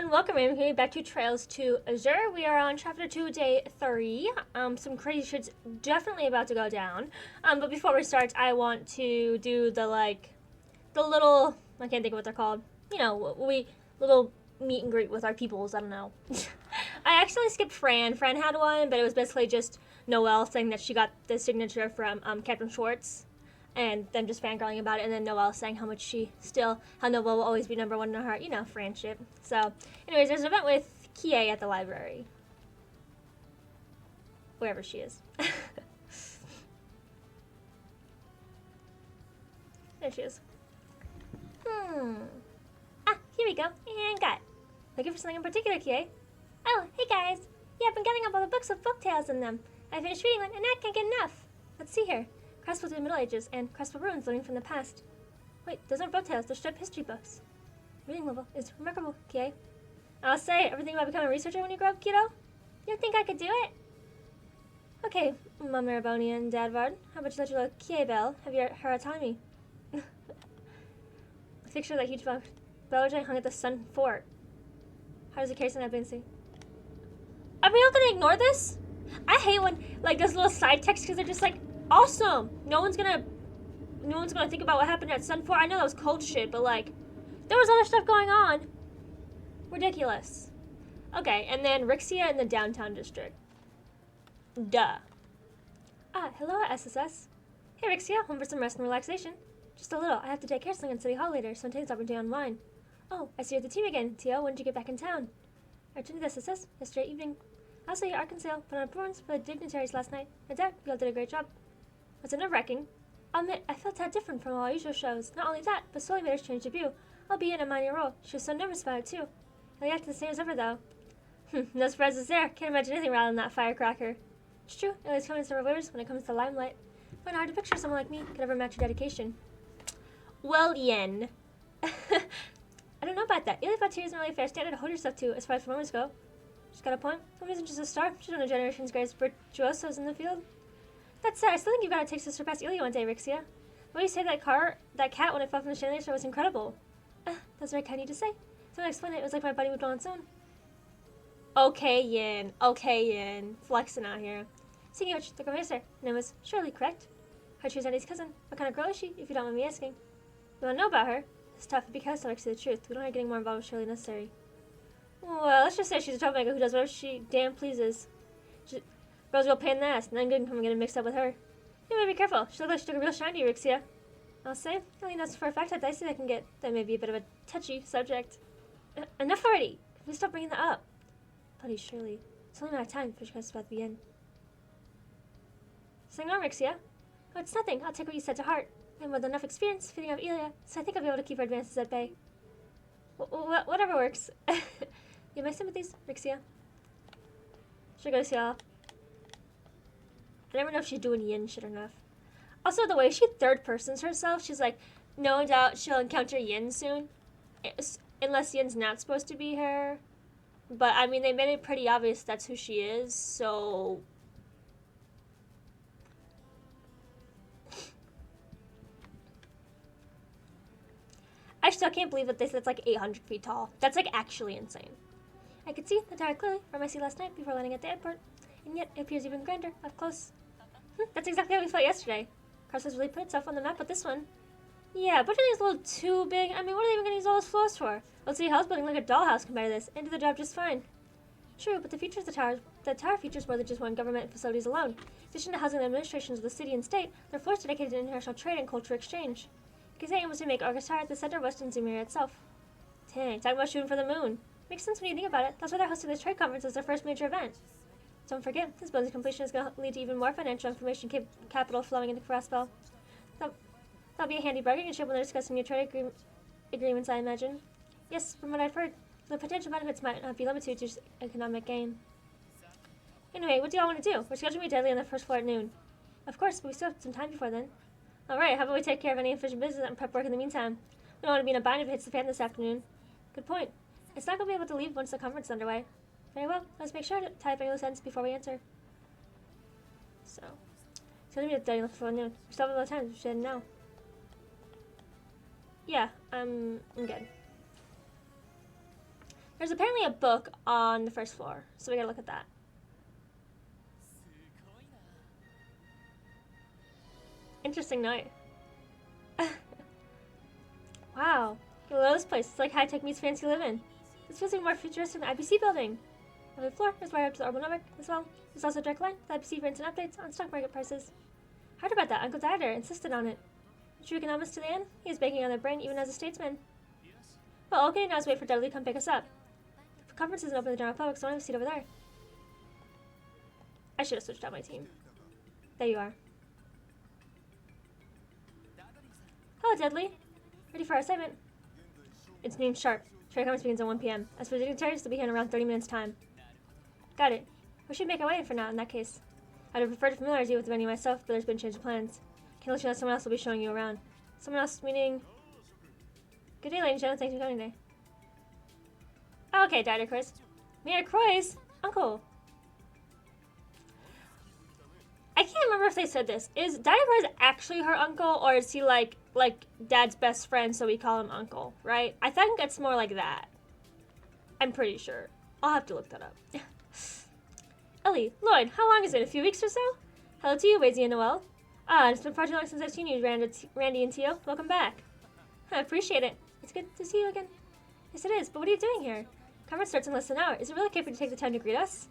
and welcome everybody back to Trails to Azure. We are on chapter 2, day 3. Some crazy shit's definitely about to go down. But before we start, I want to do the little, I can't think of what they're called. You know, little meet and greet with our peoples, I don't know. I accidentally skipped Fran. Fran had one, but it was basically just Noelle saying that she got the signature from Captain Schwartz. And them just fangirling about it, and then Noelle saying how Noelle will always be number one in her heart, you know, friendship. So, anyways, there's an event with Kie at the library. Wherever she is. There she is. Here we go, and got. Looking for something in particular, Kie? Oh, hey guys. Yeah, I've been getting up all the books with folk tales in them. I finished reading one, and I can't get enough. Let's see here. Crossbell to the Middle Ages, and Crossbell ruins learning from the past. Wait, those aren't folk tales, they're straight history books. Reading level is remarkable, Kie. I'll say, ever think about becoming a researcher when you grow up, kiddo? You think I could do it? Okay, Mom Maraboni and Dad Vard, how about you let your little Kie Bell have your her autonomy? A picture of that huge bell hung at the Sun Fort. How does it carry something I've been seeing? Are we all gonna ignore this? I hate when, like, those little side texts, because they're just like, awesome! No one's gonna think about what happened at Sun Fort. I know that was cold shit, but, like, there was other stuff going on. Ridiculous. Okay, and then Rixia in the downtown district. Duh. Hello, SSS. Hey, Rixia, home for some rest and relaxation. Just a little. I have to take care of something in City Hall later, so today's opportunity to unwind. Oh, I see you're at the team again, Tio. When did you get back in town? I returned to the SSS yesterday evening. I also at Arkansas put on a performance for the dignitaries last night. My dad, you all did a great job. Was it nerve-wracking? I'll admit, I felt that different from all our usual shows. Not only that, but slowly made her change of view, albeit in a minor role. She was so nervous about it, too. I acted the same as ever, though. No surprises there. Can't imagine anything rather than that firecracker. It's true, it always comes to reverse when it comes to limelight. Find it hard to picture someone like me could ever match your dedication. Well, Yen. I don't know about that. Illy Fatir isn't really a fair standard to hold yourself to, as far as performers go. She's got a point. Someone isn't just a star. She's one of the generation's greatest virtuosos in the field. That said, I still think you've got what it takes to surpass Ilya one day, Rixia. What do you say that cat when it fell from the chandelier was incredible? That's very kind of you to say. So to explain it, it was like my body moved on its own. Okay, Yin. Okay, Yin. Flexing out here. Speaking of which, the girl her name was Shirley, correct? Her she's Eddie's cousin. What kind of girl is she, if you don't mind me asking? You want to know about her? It's tough because I like to say the truth. We don't like getting more involved with Shirley necessary. Well, let's just say she's a troublemaker who does whatever she damn pleases. Girl's a real pain in the ass, and then good can come and get mixed up with her. You better be careful. She looked like she took a real shine to you, Rixia. I'll say, Ellie knows for a fact how dicey that can get. That may be a bit of a touchy subject. Enough already! Can we stop bringing that up? Buddy, Shirley. It's only a matter of time before she gets about to begin. Something wrong, Rixia? Oh, it's nothing. I'll take what you said to heart. I have more than enough experience feeding off Ilya, so I think I'll be able to keep her advances at bay. Whatever works. You have my sympathies, Rixia. Should I go see y'all? I never know if she's doing Yin shit enough. Also, the way she third-persons herself, she's like, no doubt she'll encounter Yin soon. Unless Yin's not supposed to be her. But, I mean, they made it pretty obvious that's who she is, so... I still can't believe that they said it's like 800 feet tall. That's like actually insane. I could see the tower clearly from my seat last night before landing at the airport, and yet it appears even grander up close. That's exactly how we felt yesterday. Crossbell's really put itself on the map with this one. Yeah, but it's a little too big. I mean, what are they even going to use all those floors for? Let's see, Hell's building like a dollhouse compared to this, and did the job just fine. True, but the tower features more than just one government facilities alone. In addition to housing the administrations of the city and state, their floors dedicated to international trade and culture exchange. Because the aim was to make August Tower the center of Western Zumir itself. Dang, talking about shooting for the moon. Makes sense when you think about it. That's why they're hosting this trade conference as their first major event. Don't forget, this building's completion is going to lead to even more financial information capital flowing into Crossbell. That'll be a handy bargaining chip when they're discussing new trade agreements, I imagine. Yes, from what I've heard, the potential benefits might not be limited to just economic gain. Anyway, what do y'all want to do? We're scheduled to meet Deadly on the first floor at noon. Of course, but we still have some time before then. Alright, how about we take care of any official business and prep work in the meantime? We don't want to be in a bind if it hits the fan this afternoon. Good point. It's not going to be able to leave once the conference is underway. Very well, let's make sure to tie up any loose ends before we enter. So, it's going to be a day before noon. We still have a lot of time, we should know. Yeah, I'm good. There's apparently a book on the first floor, so we gotta look at that. Interesting night. Wow. I love this place. It's like high-tech meets fancy living. This feels even more futuristic than the IBC building. On the floor is right up to the Orbital Network as well. There's also a direct line with IBC for instant updates on stock market prices. Heard about that. Uncle Dieter insisted on it. True economist to the end, he is banking on their brain even as a statesman. Well, all we can do now is wait for Dudley to come pick us up. The conference isn't open to the general public, so I have a seat over there. I should have switched out my team. There you are. Hello, Dudley. Ready for our assignment? It's noon sharp. Trade conference begins at 1 p.m. As for dignitaries, they'll be here in around 30 minutes' time. Got it. We should make our way for now, in that case. I'd have preferred to familiarize you with the venue myself, but there's been a change of plans. Can let you know that someone else will be showing you around. Someone else, meaning... Good day, ladies and gentlemen. Thanks for coming today. Oh, okay, Dieter Chris. Mayor Croy's uncle. I can't remember if they said this. Is Dieter Croy's actually her uncle, or is he like Dad's best friend, so we call him uncle, right? I think it's more like that. I'm pretty sure. I'll have to look that up. Ellie, Lloyd, how long is it? A few weeks or so? Hello to you, Wazy and Noel. Ah, it's been far too long since I've seen you, Randy and Tio. Welcome back. I appreciate it. It's good to see you again. Yes, it is, but what are you doing here? Conference starts in less than an hour. Is it really okay for you to take the time to greet us?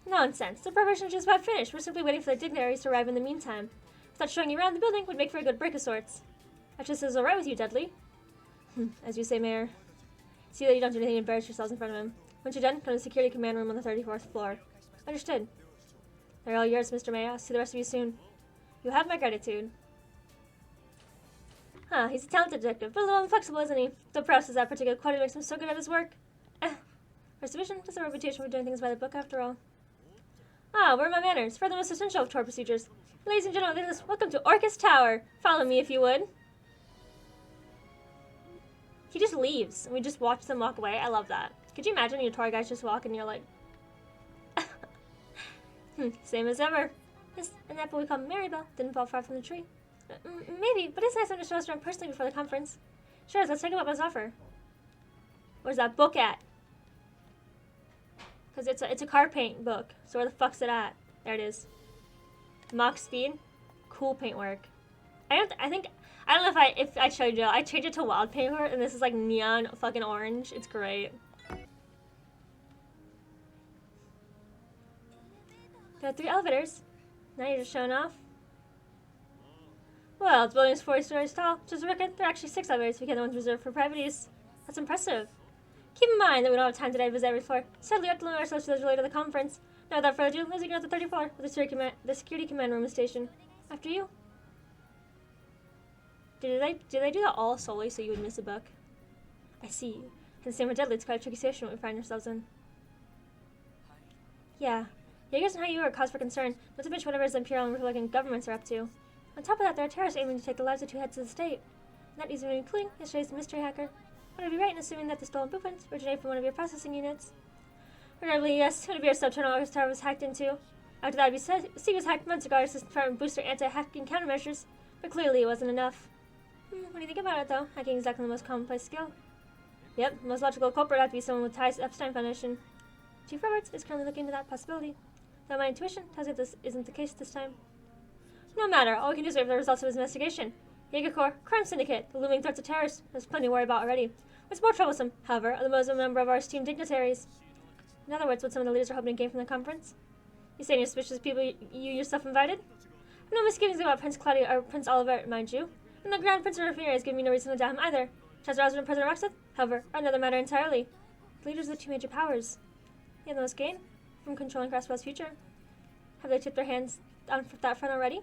Nonsense. The preparation is just about finished. We're simply waiting for the dignitaries to arrive in the meantime. I thought showing you around the building would make for a good break of sorts. I trust this is alright with you, Dudley. As you say, Mayor. See that you don't do anything to embarrass yourselves in front of him. Once you're done, come to the security command room on the 34th floor. Understood. They're all yours, Mr. Mayor. I'll see the rest of you soon. You have my gratitude. Huh, he's a talented detective, but a little inflexible, isn't he? Though perhaps that particular quality makes him so good at his work. First division has a reputation for doing things by the book, after all. Ah, where are my manners? For the most essential of tour procedures. Ladies and gentlemen, welcome to Orcus Tower. Follow me if you would. He just leaves, and we just watch them walk away. I love that. Could you imagine your tour guys just walk and you're like... Same as ever. Yes, an apple we call Marybelle didn't fall far from the tree. Maybe, but it's nice of him to show us around personally before the conference. Sure, let's take him up on his offer. Where's that book at? Because it's a car paint book. So where the fuck's it at? There it is. Mach speed. Cool paintwork. I don't know if I showed you. I changed it to wild paintwork, and this is like neon fucking orange. It's great. There are 3 elevators. Now you're just showing off. Well, the building is 40 stories tall. Just a record, there are actually 6 elevators. We get the ones reserved for private use. That's impressive. Keep in mind that we don't have time today to visit every floor. Sadly, we have to limit ourselves to those related to the conference. Now, without further ado, let's go to the 30th floor, where the security command room is stationed. After you. Did they do that all solely so you would miss a book? I see. And same with Deadly, it's quite a tricky situation we find ourselves in. Yeah. Jaegers and how you are cause for concern, not to mention whatever the Imperial and Republican governments are up to. On top of that, there are terrorists aiming to take the lives of 2 heads of the state. And that even including yesterday's mystery hacker. Would I be right in assuming that the stolen blueprints originate from one of your processing units? Regrettably, yes, it would be our subterranean August Tower was hacked into. After that, C was hacked months ago, our system to boost our anti-hacking countermeasures, but clearly it wasn't enough. What do you think about it, though? Hacking is exactly the most commonplace skill. Yep, the most logical culprit would have to be someone with ties to Epstein Foundation. Chief Roberts is currently looking into that possibility, though my intuition tells me this isn't the case this time. No matter, all we can do is wait for the results of his investigation. Jaeger Corps, Crime Syndicate, the looming threats of terrorists. There's plenty to worry about already. What's more troublesome, however, are the most member of our esteemed dignitaries. In other words, what some of the leaders are hoping to gain from the conference. You saying you're suspicious of people you yourself invited? No misgivings about Prince Claudia or Prince Oliver, mind you. And the Grand Prince of Raffinia has given me no reason to doubt him either. Chancellor Osborne and President Roxeth, however, are another matter entirely. The leaders of the 2 major powers. They have the most gain from controlling Crossbell's future. Have they tipped their hands on that front already?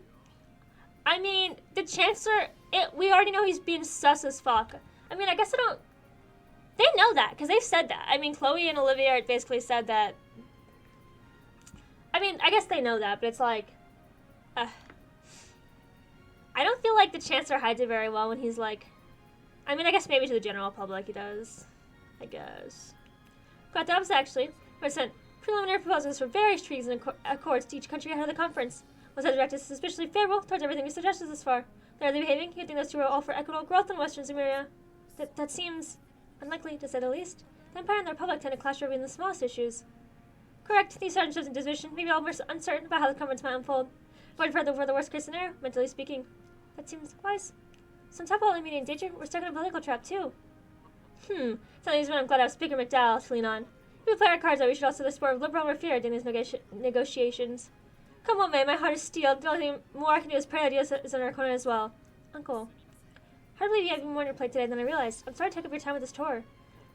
I mean, the Chancellor, we already know he's being sus as fuck. I mean, I guess they know that, because they've said that. I mean, Chloe and Olivia basically said that. I mean, I guess they know that, but it's like, I don't feel like the Chancellor hides it very well when he's like, I mean, I guess maybe to the general public he does. I guess. Quite the opposite, actually. We sent preliminary proposals for various treaties and accords to each country ahead of the conference. Was that directed suspiciously favorable towards everything we suggested thus far? They're behaving, you think those 2 are all for equitable growth in Western Sumeria? That seems unlikely, to say the least. The Empire and the Republic tend to clash over even the smallest issues. Correct, these sudden shifts in division may be all more uncertain about how the conference might unfold. Avoid further for the worst case scenario, mentally speaking. That seems wise. So on top of all immediate danger, we're stuck in a political trap too. Something is when I'm glad I have Speaker McDowell to lean on. If we play our cards out, we should also explore liberal or fear during these negotiations. Come on, man, my heart is steel. The only thing more I can do is pray that is in our corner as well. Uncle. Hard to believe you have even more on your plate today than I realized. I'm sorry to take up your time with this tour.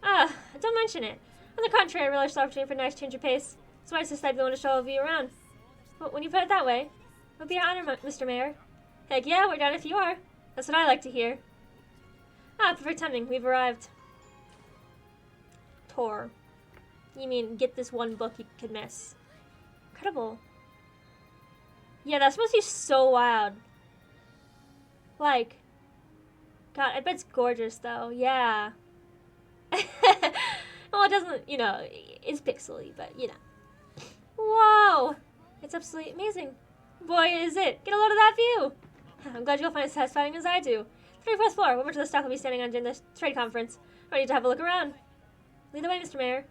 Don't mention it. On the contrary, I realized the opportunity for a nice change of pace. That's why I decided to want to show all of you around. But when you put it that way, it would be an honor, Mr. Mayor. Heck yeah, we're down if you are. That's what I like to hear. Perfect timing. We've arrived. Tour. You mean get this one book you could miss. Incredible. Yeah, that's supposed to be so wild. Like, God, I bet it's gorgeous though. Yeah. Well, it doesn't, it's pixely, but Whoa! It's absolutely amazing. Boy, is it. Get a load of that view. I'm glad you'll find it satisfying as I do. 34th floor, what much of the staff will be standing on during the trade conference? Ready to have a look around. Lead the way, Mr. Mayor.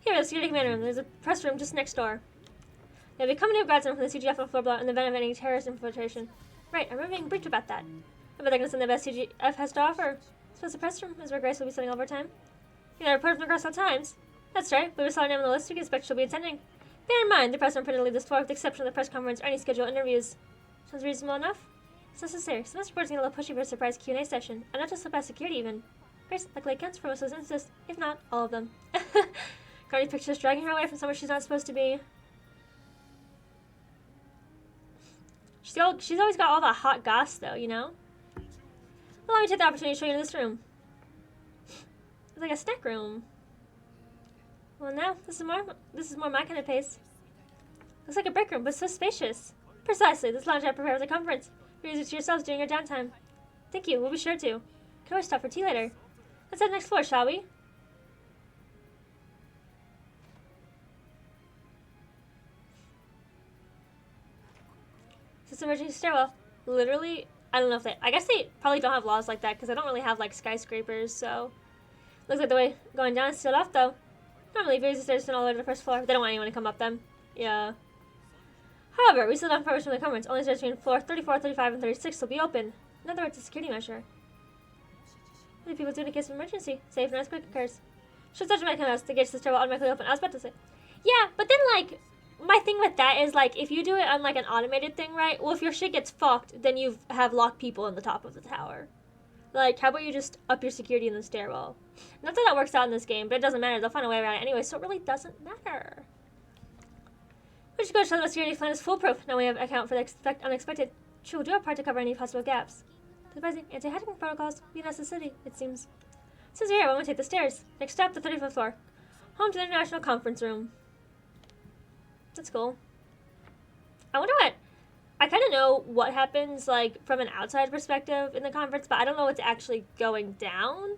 Here, the security command room. There's a press room just next door. They'll be coming to grab someone from the CGF on the floor below in the event of any terrorist infiltration. Right, I remember being briefed about that. I bet they're going to send the best CGF has to offer. Suppose the press room is where Grace will be spending all of her time. You know, reported from the Crossbell Times. That's right, we saw her name on the list. We can expect she'll be attending. Bear in mind, the press room permitted to leave this floor with the exception of the press conference or any scheduled interviews. Sounds reasonable enough? It's necessary. Some reports getting a little pushy for a surprise Q&A session, and not just about security even. Grace likely accounts for most of those instances, if not all of them. Garney pictures dragging her away from somewhere she's not supposed to be. She's always got all that hot goss, though, Well, let me take the opportunity to show you this room. It's like a snack room. Well, now, this is more my kind of pace. Looks like a break room, but so spacious. Precisely, this lounge I prepared for the conference. Use it to yourselves during your downtime. Thank you, we'll be sure to. Can always stop for tea later. Let's head next floor, shall we? This emergency stairwell. Literally, I don't know if I guess they probably don't have laws like that because I don't really have like skyscrapers, so. Looks like the way going down is sealed off though. Normally, if the stairs all the way to the first floor, they don't want anyone to come up them. Yeah. However, we still don't have permission from the conference. Only stairs between floor 34, 35, and 36 will be open. In other words, a security measure. What do people do in case of emergency? Safe and as quick occurs. Should such a man come out, the gates to the stairwell automatically open. I was about to say. Yeah, but then like, my thing with that is like, if you do it on like an automated thing, right? Well, if your shit gets fucked, then you have locked people in the top of the tower. Like, how about you just up your security in the stairwell? Not that works out in this game, but it doesn't matter. They'll find a way around it anyway, so it really doesn't matter. We should go show the security plan is foolproof. Now we have account for the unexpected. True, we'll do our part to cover any possible gaps. Advising anti-hacking protocols be a necessity, it seems. Since you're here, why don't we take the stairs? Next stop, the 35th floor. Home to the International Conference Room. That's cool. I wonder what... I kind of know what happens, like, from an outside perspective in the conference, but I don't know what's actually going down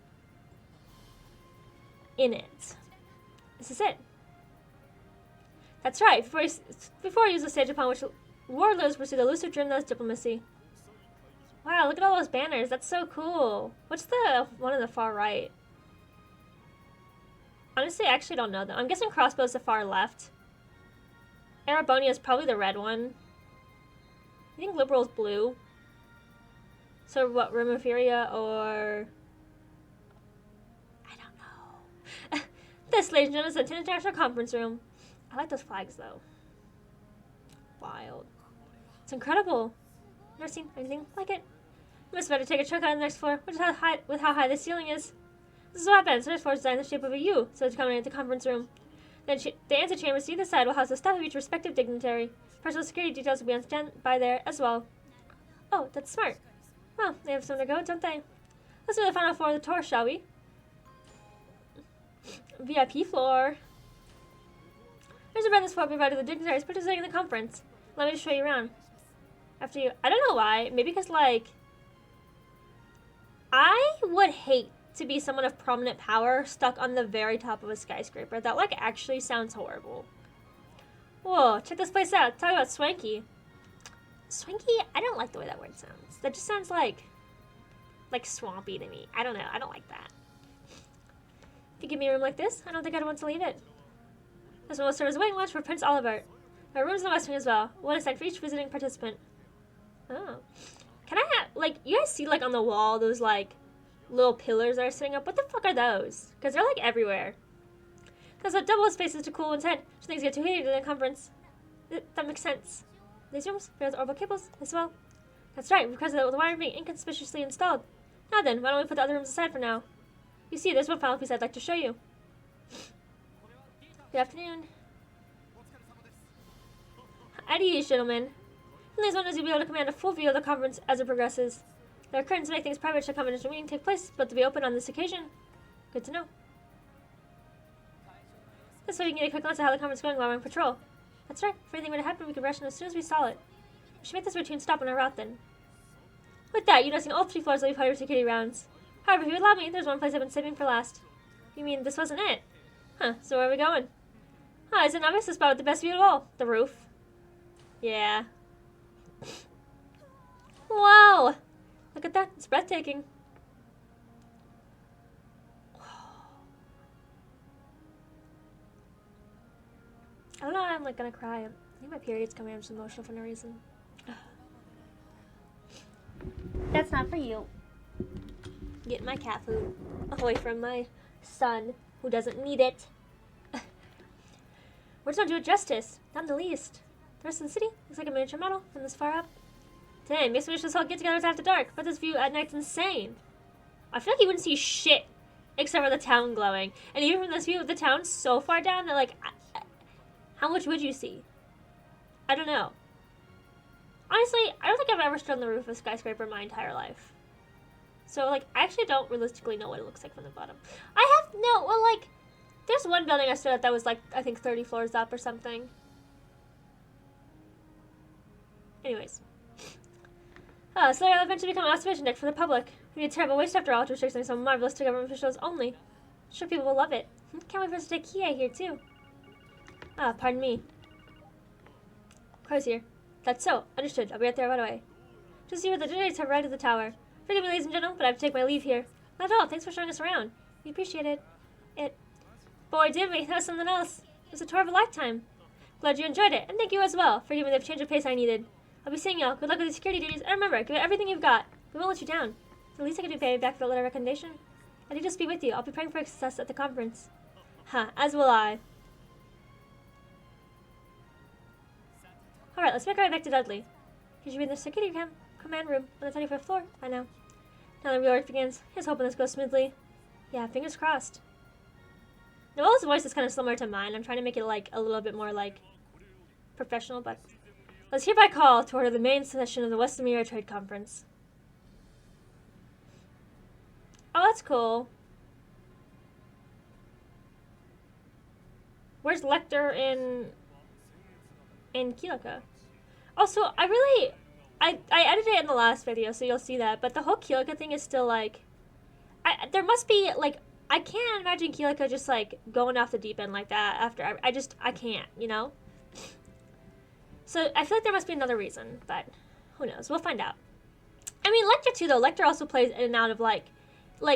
in it. This is it. That's right. Before I use the stage upon which warlords pursue the elusive dream that is diplomacy. Wow, look at all those banners. That's so cool. What's the one on the far right? Honestly, I actually don't know, though. I'm guessing Crossbell is the far left. Arabonia is probably the red one. I think Liberal's blue. So what, Romiferia or... I don't know. This, ladies and gentlemen, is the International Conference Room. I like those flags, though. Wild. It's incredible. Never seen anything like it. I must have had to take a chunk out of the next floor, which is how high the ceiling is. This is what happens. The next floor is designed in the shape of a U, so it's coming into the conference room. Then the antechambers to either side will house the staff of each respective dignitary. Personal security details will be on standby there as well. Oh, that's smart. Well, they have somewhere to go, don't they? Let's do the final floor of the tour, shall we? VIP floor. There's a bed this floor provided the dignitaries participating in the conference. Let me just show you around. After you... I don't know why. Maybe because, like... I would hate to be someone of prominent power stuck on the very top of a skyscraper. That, like, actually sounds horrible. Whoa, check this place out. Talk about swanky. Swanky? I don't like the way that word sounds. That just sounds like swampy to me. I don't know. I don't like that. If you give me a room like this, I don't think I'd want to leave it. This one will serve as a waiting lodge for Prince Olivert. There are rooms in the West Wing as well. One assigned for each visiting participant. Oh. Can I have, like, you guys see, like, on the wall, those, like, little pillars that are sitting up? What the fuck are those? Because they're, like, everywhere. Because a double spaces to cool one's head. Should things get too heated in a conference. That makes sense. These rooms bear the orbital cables as well. That's right, because of the wire being inconspicuously installed. Now then, why don't we put the other rooms aside for now? You see, there's one final piece I'd like to show you. Good afternoon. At ease, gentlemen. In these windows, you'll be able to command a full view of the conference as it progresses. There are curtains to make things private should a confidential meeting take place, but to be open on this occasion. Good to know. This way you can get a quick glance at how the conference is going while we're on patrol. That's right. If anything were to happen, we could rush in as soon as we saw it. We should make this routine stop on our route then. With that, you notice all 3 floors will be part of your security rounds. However, if you would allow me, there's one place I've been saving for last. You mean this wasn't it? Huh, so where are we going? Isn't it obvious the spot with the best view of all? The roof. Yeah. Wow! Look at that. It's breathtaking. I don't know why I'm like gonna cry. I think my period's coming. I'm just emotional for no reason. That's not for you. Getting my cat food away from my son who doesn't need it. We're just not doing it justice. Not in the least. The rest of the city looks like a miniature model from this far up. Dang, makes me wish this whole get-together was after dark, but this view at night's insane. I feel like you wouldn't see shit except for the town glowing. And even from this view of the town so far down that, like, how much would you see? I don't know. Honestly, I don't think I've ever stood on the roof of a skyscraper in my entire life. So, like, I actually don't realistically know what it looks like from the bottom. Like, there's one building I stood at that was, like, I think 30 floors up or something. Anyways. So they'll eventually become an observation deck for the public. We need a terrible waste after all to restrict something so marvelous to government officials only. I'm sure people will love it. Can't wait for us to take Kie here, too. Pardon me. Crow's here. That's so. Understood. I'll be right there right away. Just see where the generators have arrived at the tower. Forgive me, ladies and gentlemen, but I have to take my leave here. Not at all. Thanks for showing us around. We appreciate it. Boy, did we. That was something else. It was a tour of a lifetime. Glad you enjoyed it, and thank you as well for giving me the change of pace I needed. I'll be seeing y'all. Good luck with the security duties, and remember, give it everything you've got. We won't let you down. The least I can do pay back for the letter of recommendation. I need to just be with you. I'll be praying for success at the conference. As will I. Alright, let's make our way back to Dudley. He should be in the security command room on the 25th floor by now. Now the real work begins. Here's hoping this goes smoothly. Yeah, fingers crossed. Noelle's voice is kind of similar to mine. I'm trying to make it, like, a little bit more, like, professional, but... Let's hereby call to order the main session of the West Emira Trade Conference. Oh, that's cool. Where's Lecter in Keelika? Also, I edited it in the last video, so you'll see that, but the whole Keelika thing is still, like... there must be, like... I can't imagine Keelika just, like, going off the deep end like that after... I can't, you know? So, I feel like there must be another reason, but who knows? We'll find out. I mean, Lecter, too, though. Lecter also plays in and out of, like,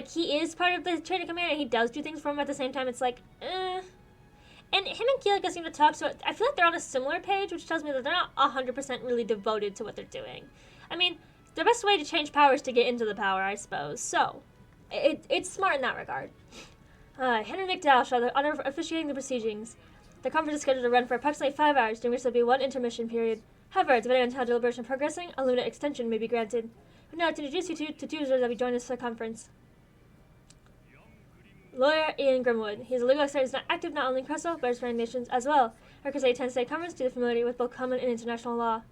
he is part of the training command, and he does do things for him at the same time. It's like, And him and Keelika seem to talk, so I feel like they're on a similar page, which tells me that they're not 100% really devoted to what they're doing. I mean, the best way to change power is to get into the power, I suppose. So, it's smart in that regard. Henry McDowell shall have the honor of officiating the proceedings. The conference is scheduled to run for approximately 5 hours, during which there will be one intermission period. However, depending on how deliberation is progressing, a limited extension may be granted. I'd now like to introduce you to two visitors that will be joining us for the conference. Lawyer Ian Grimwood. He is a legal expert who is not active not only in Crossbell, but in surrounding nations as well. Because he attends state conference due to familiarity with both common and international law.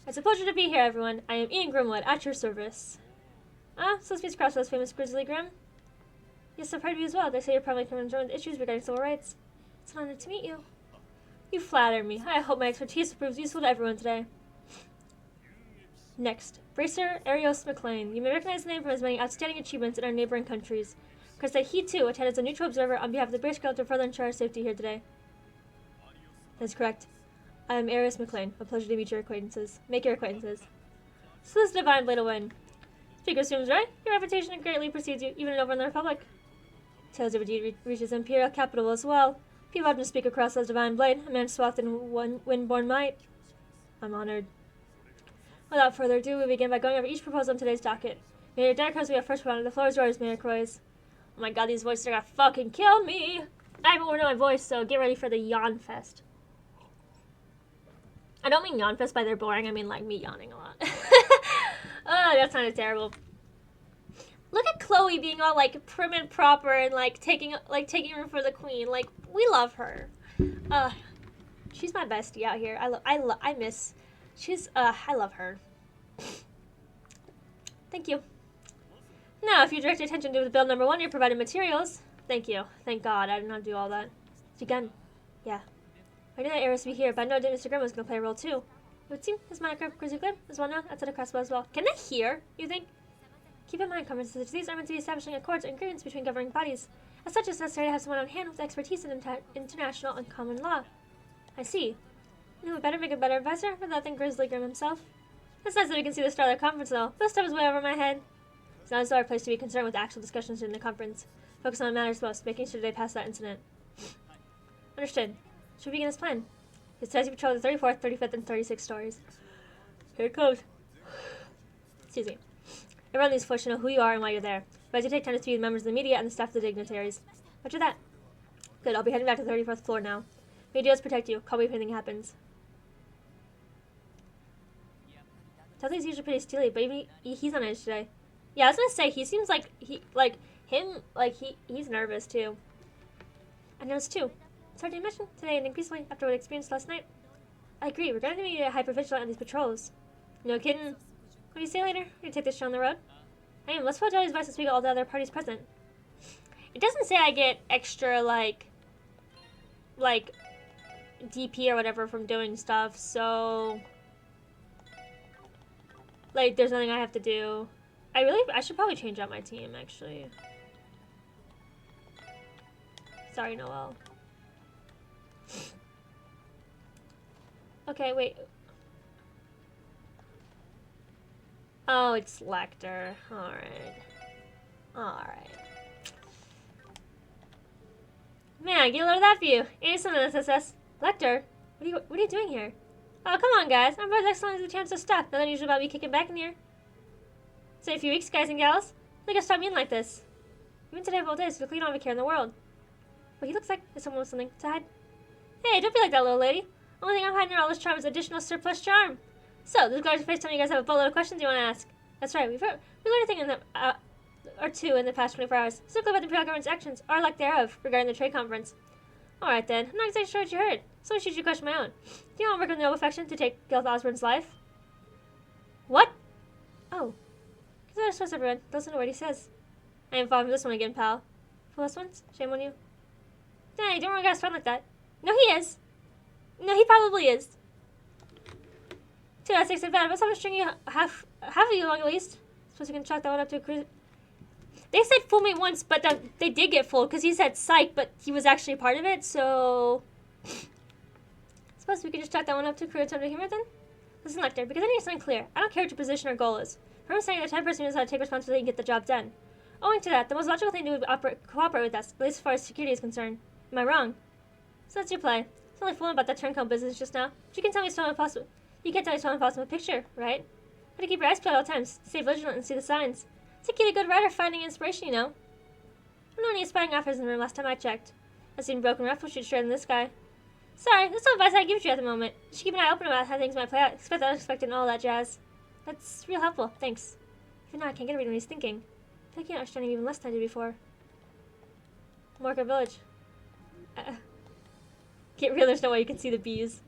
It's a pleasure to be here, everyone. I am Ian Grimwood, at your service. So this means Crossbell's famous Grizzly Grim. Yes, I've heard of you as well. They say you're probably concerned with issues regarding civil rights. It's an honor to meet you. You flatter me. I hope my expertise proves useful to everyone today. Next, Bracer Arios McLean. You may recognize the name from his many outstanding achievements in our neighboring countries. Because that he, too, attended as a neutral observer on behalf of the British Guild to further ensure our safety here today. That's correct. I'm Eris McLean. A pleasure to meet your acquaintances. Make your acquaintances. So this Divine Blade will win. Speaker assumes, right? Your reputation greatly precedes you, even over in the Republic. Tales of a deed reaches Imperial capital as well. People often speak of Crossbell's Divine Blade, a man swathed in windborn might. I'm honored. Without further ado, we begin by going over each proposal on today's docket. Mayor Darkhouse, we have first one. The floor is yours, Mayor Croix. Oh my god, these voices are gonna fucking kill me! I haven't worn out my voice, so get ready for the yawn fest. I don't mean yawn fest by they're boring, I mean like me yawning a lot. Oh, that sounded terrible. Look at Chloe being all like prim and proper and like taking room for the queen. Like, we love her. She's my bestie out here. I love her. Thank you. Now, if you direct your attention to bill number 1, you're providing materials. Thank you. Thank God, I did not do all that. Again, yeah. I knew that Eris would be here, but I know that Mr. Grimm was going to play a role too. It would seem his moniker, Grizzly Glim, is well known outside of Crossbell as well. Can they hear, you think? Keep in mind, conferences such as these are meant to be establishing accords and agreements between governing bodies. As such, it's necessary to have someone on hand with expertise in international and common law. I see. Who would better make a better advisor than Grizzly Grim himself? It's nice that we can see the start of the conference though. This stuff is way over my head. It's not our place to be concerned with actual discussions during the conference. Focus on what matters most, making sure they pass that incident. Understood. Should we begin this plan? It says you patrol the 34th, 35th, and 36th stories. Here it goes. Excuse me. Everyone needs to know who you are and why you're there. But as you take time to speak with members of the media and the staff of the dignitaries. Roger that. Good, I'll be heading back to the 34th floor now. Medios protect you. Call me if anything happens. Dudley's usually pretty steely, but even he's on edge today. Yeah, I was gonna say, he seems like he's nervous too. I noticed too. It's hard to imagine today and increasingly after what I experienced last night. I agree, we're going to be hyper-vigilant on these patrols. No kidding. What do you say later? We're going to take this show on the road? I am. Let's put Dudley's voice to speak to all the other parties present. It doesn't say I get extra, like DP or whatever from doing stuff, so... Like, there's nothing I have to do. I should probably change out my team, actually. Sorry, Noelle. Okay, wait. Oh, it's Lecter. Alright. Alright. Man, get a load of that view. Ain't some of this SS. Lecter? What are you doing here? Oh, come on, guys. I'm about as excellent as a chance to stop. Nothing usual about me kicking back in here. Say a few weeks, guys and gals. I think I'll stop being like this. Even today of all days, look like you don't have a care in the world. What he looks like is someone with something to hide. Hey, don't be like that, little lady. Only thing I'm hiding in all this charm is additional surplus charm. So, this guy's face telling you guys have a boatload of questions you want to ask. That's right, we learned a thing or two in the past 24 hours. Specifically about the Imperial government's actions, or lack thereof, regarding the trade conference. Alright then, I'm not exactly sure what you heard. So should you question my own. Do you want to work with noble affection to take Gilth Osborne's life? What? Oh. Consider stress, everyone. Listen to what he says. I am following this one again, pal. For this ones? Shame on you. Hey, don't worry, guys, fun like that. No, he is. No, he probably is. 2 out of 6 advantage. Let's have a string you half of you along at least. Suppose we can chalk that one up to a cruise. They said fool me once, but they did get fooled because he said psych, but he was actually part of it, so... Suppose we could just chalk that one up to career time to humor then? Listen, Lecter, because I need something clear. I don't care what your position or goal is. I'm saying the type of person who knows how to take responsibility and get the job done. Owing to that, the most logical thing to do would be cooperate with us, at least as far as security is concerned. Am I wrong? So that's your play. It's only fooling about that turncoat business just now. But you can tell me it's not impossible. You can't tell me it's not impossible picture, right? Gotta keep your eyes peeled at all times. Stay vigilant and see the signs. It's a key to good writer finding inspiration, you know. I'm not any aspiring authors in the room last time I checked. I've seen broken refuge shoot straight than this guy. Sorry, that's no advice I give you at the moment. You should keep an eye open about how things might play out. Expect the unexpected and all that jazz. That's real helpful, thanks. Even now I can't get a read when he's thinking. I think you understand him even less than I did before. Morka Village. Get real, there's no way you can see the bees.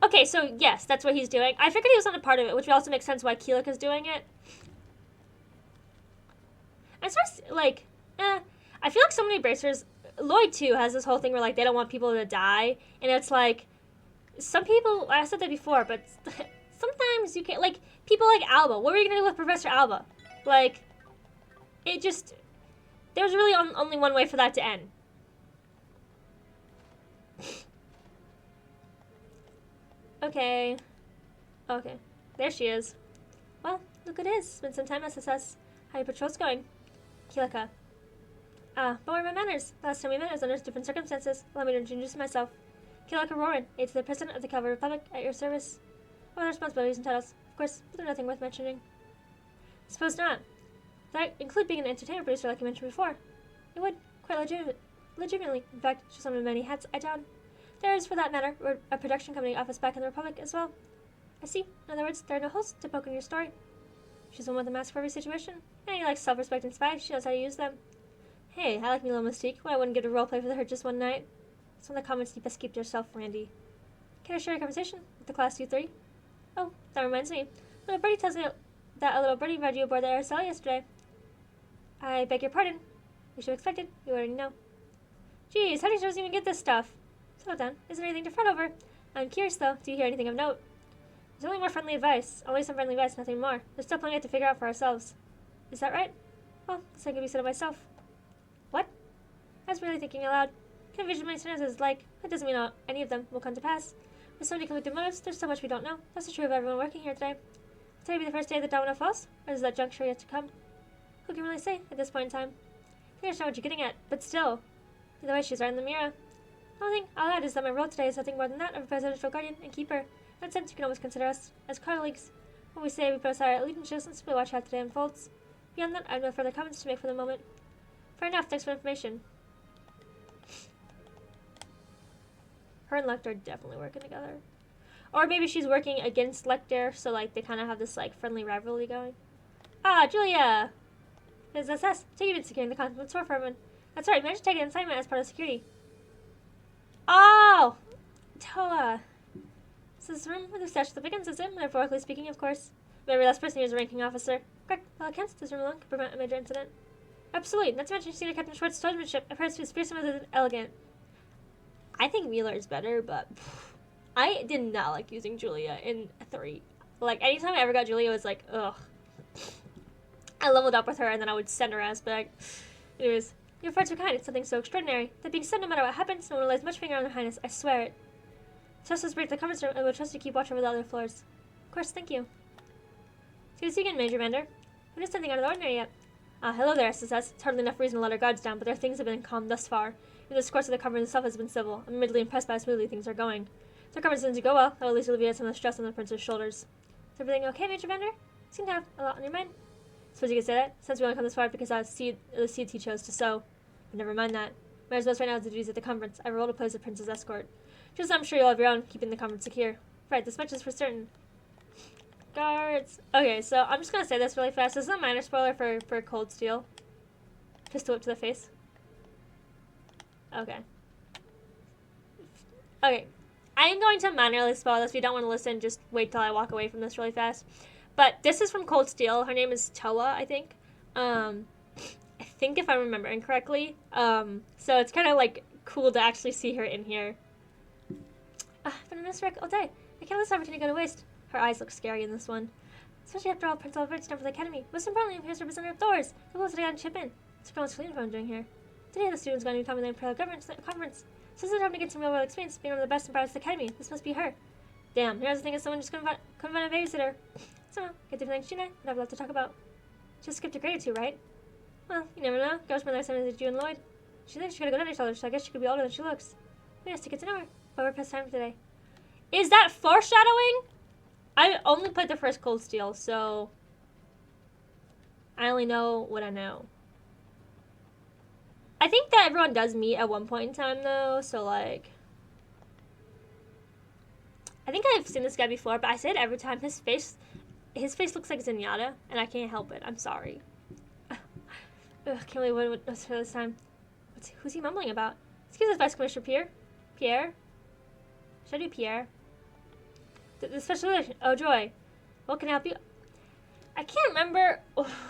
Okay, so yes, that's what he's doing. I figured he was not a part of it, which also makes sense why Keelik is doing it. I sort of, like, I feel like so many bracers, Lloyd too has this whole thing where like they don't want people to die, and it's like, some people, I said that before, but sometimes you can't, like, people like Alba, what were you going to do with Professor Alba? Like, it just, there was really only one way for that to end. Okay. Okay. There she is. Well, look it is. It's been some time, SSS. How are your patrols going? Kilika. But where are my manners? Last time we met was under different circumstances. Allow me to introduce myself. Kilika Roran, aide to the President of the Cavalry Republic, at your service. What are the responsibilities and titles? Of course, but they're nothing worth mentioning. Suppose not. That include being an entertainment producer like you mentioned before. It would, quite legitimately. In fact, she's one of the many hats I don. There is, for that matter, a production company office back in the Republic as well. I see. In other words, there are no holes to poke in your story. She's the one with a mask for every situation. And you like self-respecting spies, she knows how to use them. Hey, I like me a little mystique. Why I wouldn't get a roleplay with her just one night? It's one of the comments you best keep to yourself, Randy. Can I share a conversation with the Class 2-3? Oh, that reminds me. Little birdie tells me that a little birdie read you aboard the Araceli yesterday. I beg your pardon. You should have expected. You already know. Geez, how did you even get this stuff? Settle down. Is there anything to fret over? I'm curious, though. Do you hear anything of note? There's only more friendly advice. Only some friendly advice, nothing more. There's still plenty to figure out for ourselves. Is that right? Well, the same can be said of myself. What? I was really thinking aloud. I can envision my sentences like, that doesn't mean any of them will come to pass. With so many conflicting motives, there's so much we don't know. That's the truth of everyone working here today. Will today be the first day of the domino falls? Or is that juncture yet to come? Who can really say at this point in time? I understand what you're getting at, but still. Either way, she's right in the mirror. The only thing I'll add is that my role today is nothing more than that of a presidential guardian and keeper. In that sense, you can almost consider us as colleagues. When we say we put aside our allegiances and simply watch how today unfolds. Beyond that, I have no further comments to make for the moment. Fair enough, thanks for the information. Her and Lecter are definitely working together. Or maybe she's working against Lecter, so like they kind of have this like friendly rivalry going. Ah, Julia! It's SS. So you've been securing the content store for everyone. That's right, managed to take an assignment as part of security. Oh! Toa. This is the room where the statue begins, is it? Metaphorically speaking, of course. Remember, last person here is a ranking officer. Correct. Well, against this room alone could prevent a major incident. Absolutely. Not to mention Senior Captain Schwartz's swordsmanship. I've heard it's fearsome and elegant. I think Wheeler's better, but I did not like using Julia in 3. Like, anytime I ever got Julia, it was like, ugh. I leveled up with her, and then I would send her ass back. Anyways, your friends are kind. It's something so extraordinary. That being said, no matter what happens, no one lays much finger on Her Highness. I swear it. Trust us break the conference room, and we'll trust you to keep watch over the other floors. Of course, thank you. See you again, Major Vander. We did something out of the ordinary yet. Hello there, SSS. It's hardly enough reason to let our guards down, but their things have been calm thus far. Even the course of the conference itself has been civil. I'm admittedly impressed by how smoothly things are going. If the conference doesn't go well, that will at least alleviate some of the stress on the prince's shoulders. Is everything okay, Major Vander? You seem to have a lot on your mind. Suppose you could say that, since we only come this far because the seeds he chose to sow. But never mind that. Matters most right now is the duties at the conference. I have a role to play as the prince's escort. Just I'm sure you'll have your own, keeping the conference secure. Right, this much is for certain. Guards. Okay, so I'm just gonna say this really fast. This is a minor spoiler for Cold Steel. Pistol whip to the face. Okay. Okay. I am going to minorly spoil this. If you don't want to listen, just wait till I walk away from this really fast. But this is from Cold Steel. Her name is Toa, I think. I think if I'm remembering correctly. So it's kind of like cool to actually see her in here. I've been in this wreck all day. I can't let this opportunity go to waste. Her eyes look scary in this one. Especially after all Prince Albert's done for the Academy. Most importantly, I'm here as representative of Thor's. The rules today on chip in. What's Colonel's clean I'm doing here? Today the students got a new Tommy Lane Imperial Conference. So this is time to get some real world experience being one of the best and brightest of the Academy. This must be her. Damn, here's the thing is someone just couldn't find a babysitter. So, get the feeling Sheena and have a lot to talk about. Just skipped a grade or 2, right? Well, you never know. Gosh, my last time with you and Lloyd. She thinks she got a good undershoulder, so I guess she could be older than she looks. We have to get to know her. But we're past time for today. Is that foreshadowing? I only played the first Cold Steel, so I only know what I know. I think that everyone does meet at one point in time, though, so, like, I think I've seen this guy before, but I say it every time. His face looks like Zenyatta, and I can't help it. I'm sorry. Ugh, can't believe what was for this time. Who's he mumbling about? Excuse us, Vice Commissioner Pierre? Should I do Pierre? The special edition. Oh, Joy. What can I help you? I can't remember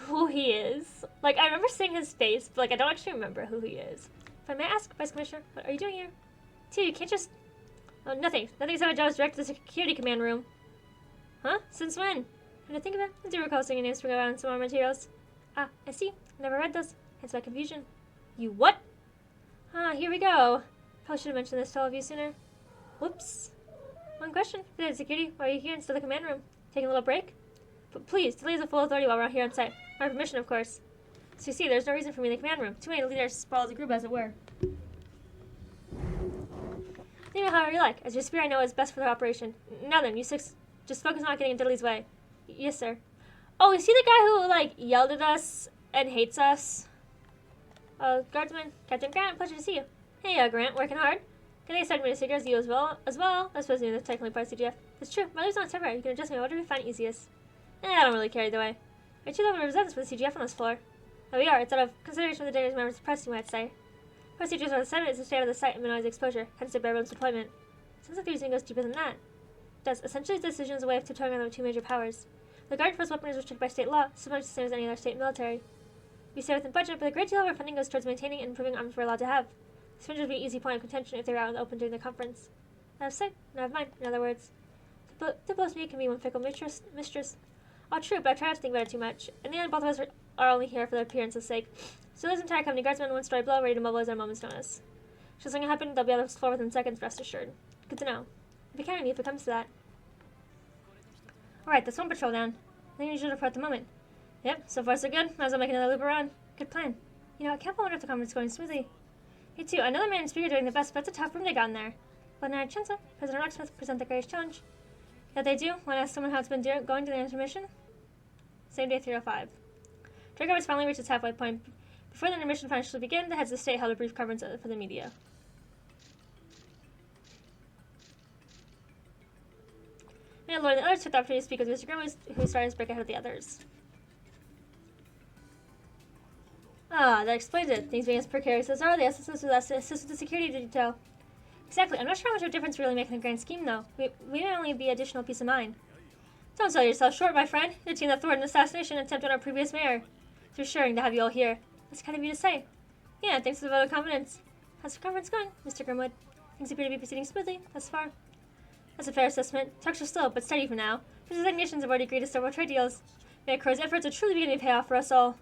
who he is. Like, I remember seeing his face, but, like, I don't actually remember who he is. If I may ask, Vice Commissioner, what are you doing here? T, you can't just... Oh, nothing. Nothing except my job is direct to the security command room. Huh? Since when? When I think of it, I do recall seeing your names ring around some more materials. Ah, I see. I never read those. Hence my confusion. You what? Ah, here we go. Probably should have mentioned this to all of you sooner. Whoops. One question. Good security. Why are you here instead of the command room? Taking a little break? But please, delay the full authority while we're here on site. My permission, of course. So you see, there's no reason for me in the command room. Too many leaders sprawl as a group, as it were. Think about however you like. As your spear, I know is best for the operation. Now then, you six, just focus on not getting in Dudley's way. Yes, sir. Oh, is he the guy who, like, yelled at us and hates us? Guardsman, Captain Grant, pleasure to see you. Hey, Grant, working hard? Good day, Sergeant Seekers, you as well? I suppose you're technically part of CGF. It's true, my leave's on September. You can adjust me whatever you find easiest. I don't really care either way. We're two level representatives for the CGF on this floor. Oh, we are. It's out of consideration for the dangerous members of the press, you might say. Procedures on the Senate is to stay out of the site and minimize exposure, hence the bare bones deployment. Sounds like the reasoning goes deeper than that. It does. Essentially, this decision is a way of tiptoeing around the two major powers. The Guard Force weapon is restricted by state law, so much the same as any other state military. We stay within budget, but a great deal of our funding goes towards maintaining and improving arms we're allowed to have. This would be an easy point of contention if they were out in the open during the conference. Out of sight, not of mind, in other words. To boast me can be one fickle mistress. All true, but I try not to think about it too much. In the end, both of us are only here for their appearance's sake. So this entire company guardsmen one story below, ready to mobilize at a moment's notice. Should something happen, they'll be on the floor within seconds, rest assured. Good to know. If you can, if it comes to that. Alright, that's one patrol down. I think you should report at the moment. Yep, so far so good. Might as well make another loop around. Good plan. You know, I can't wonder if the conference is going smoothly. Me too. I know the man and speaker doing the best, but it's a tough room they got in there. But now, Chancellor, President Rocksmith present the greatest challenge. Yeah, they do. Want to ask someone how it's been going to the intermission? Same day, 3:05. Draco has finally reached its halfway point. Before the intermission finally began, the heads of the state held a brief conference for the media. Me and Lord and the others took the opportunity to speak with Mr. Grimm, who started his break ahead of the others. Ah, that explains it. Things being as precarious as are, they asked us to assist with the security detail. Exactly. I'm not sure how much of a difference we really make in the grand scheme, though. We may only be additional peace of mind. Don't sell yourself short, my friend. The team that thwarted an assassination attempt on our previous mayor. It's reassuring to have you all here. That's kind of you to say. Yeah, thanks for the vote of confidence. How's the conference going, Mr. Grimwood? Things appear to be proceeding smoothly thus far. That's a fair assessment. Talks are slow, but steady for now. Business technicians have already agreed to several trade deals. Mayor Crow's efforts are truly beginning to pay off for us all.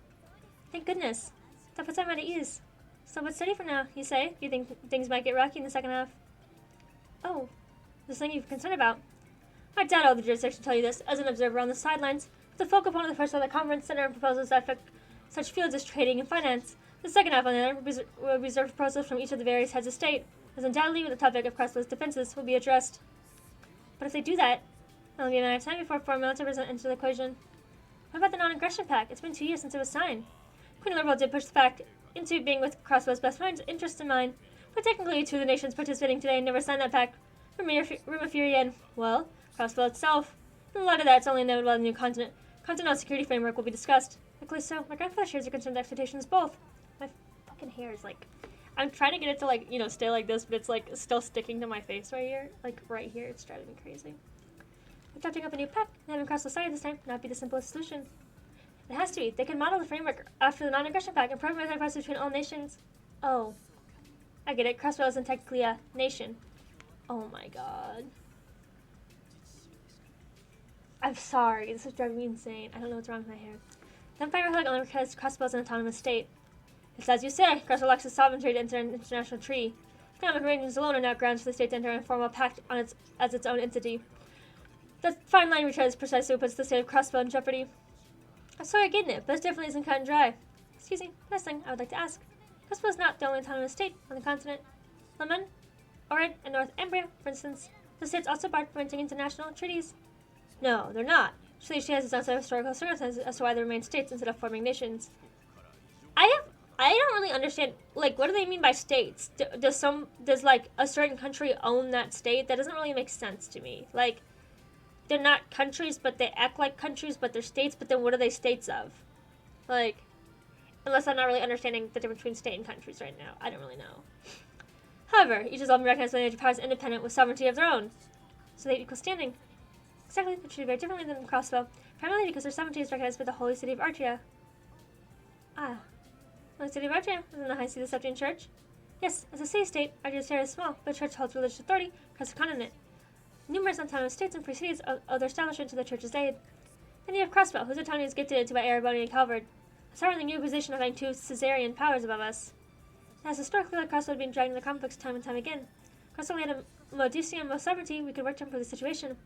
Thank goodness. That puts our mind at ease. So but steady for now, you say? Do you think things might get rocky in the second half? Oh, there's something you're concerned about. I doubt all the jurisdictions tell you this, as an observer on the sidelines. The focal point of the first half of the conference center on proposals that affect such fields as trading and finance. The second half, on the other, will reserve proposals from each of the various heads of state, as undoubtedly the topic of Crossbell's defenses will be addressed. But if they do that, it'll be a matter of time before foreign military enter the equation. What about the non-aggression pact? It's been 2 years since it was signed. Queen Liberal did push the pact into being with Crossbell's best friend's interest in mind, but technically two of the nations participating today never signed that pact. Rumor fury and, well, Crossbell itself. In light of that, it's only inevitable that the new continental security framework will be discussed. Luckily so, my grandfather shares your concerned expectations both. My fucking hair is like, I'm trying to get it to like, stay like this, but it's like still sticking to my face right here. Like right here, it's driving me crazy. Drafting up a new pact and having Crossbell signed this time not be the simplest solution. It has to be. They can model the framework after the non-aggression pact and program intercourse between all nations. Oh. I get it. Crossbell isn't technically a nation. Oh my god. I'm sorry. This is driving me insane. I don't know what's wrong with my hair. The Empire Republic only because Crossbell is an autonomous state. It's as you say. Crossbell lacks the sovereignty to enter an international treaty. Economic arrangements alone are not grounds for the state to enter a formal pact as its own entity. The fine line we tread is precisely what puts the state of Crossbell in jeopardy. I'm sorry I'm getting it, but this definitely isn't cut and dry. Excuse me, last thing I would like to ask. Crossbell is not the only autonomous state on the continent. Lemon, Orid, and North Embria, for instance, the states also barred from entering international treaties. No, they're not. Actually, she has its own set of historical circumstances as to why they remain states instead of forming nations. I don't really understand, like, what do they mean by states? Does like, a certain country own that state? That doesn't really make sense to me. Like, they're not countries, but they act like countries, but they're states, but then what are they states of? Like, unless I'm not really understanding the difference between state and countries right now. I don't really know. However, each is often recognized by the major powers independent with sovereignty of their own. So they have equal standing. Exactly, they're treated very differently than Crossbell, primarily because their sovereignty is recognized by the holy city of Artria. Ah. Holy city of Artria is in the high seat of the Septian Church. Yes, as a city-state, Artria's area is small, but the church holds religious authority across the continent. Numerous autonomous states and free cities owe their establishment to the church's aid. Then you have Crossbell, whose autonomy is gifted to by Ereboni and Calvard, a sovereignly new position of having two Caesarian powers above us. As historically, like Crossbell had been dragged into conflicts time and time again. Crossbell had while DCM with sovereignty, we could work to improve the situation.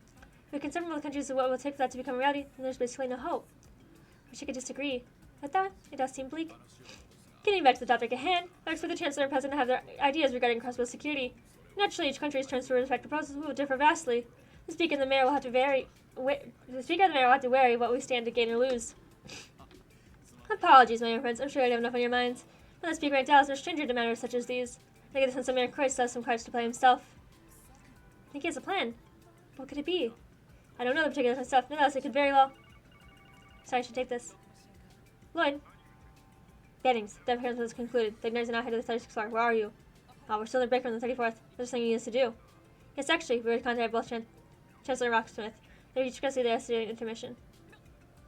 We're concerned with the countries of what it will take for that to become a reality, and there's basically no hope. Wish I could disagree. With that, it does seem bleak. Getting back to the topic at hand, I expect the Chancellor and President to have their ideas regarding Crossbell security. Naturally, each country's terms for respective proposals will differ vastly. The Speaker and the Mayor will have to vary. The Speaker and the Mayor will have to vary what we stand to gain or lose. Apologies, my young friends. I'm sure I have enough on your minds. But the Speaker right now is no stranger to matters such as these. I get the sense that Mayor Croix still has some cards to play himself. I think he has a plan. What could it be? I don't know the particulars myself. Nonetheless, it could very well. Sorry, I should take this. Lloyd. Bannings. The appearance was concluded. The igniters are now headed to the 36th floor. Where are you? Oh, we're still in the break room on the 34th. There's something he needs to do. Yes, actually, we were contacted both Chancellor and Rocksmith. They reached Cressy the yesterday intermission.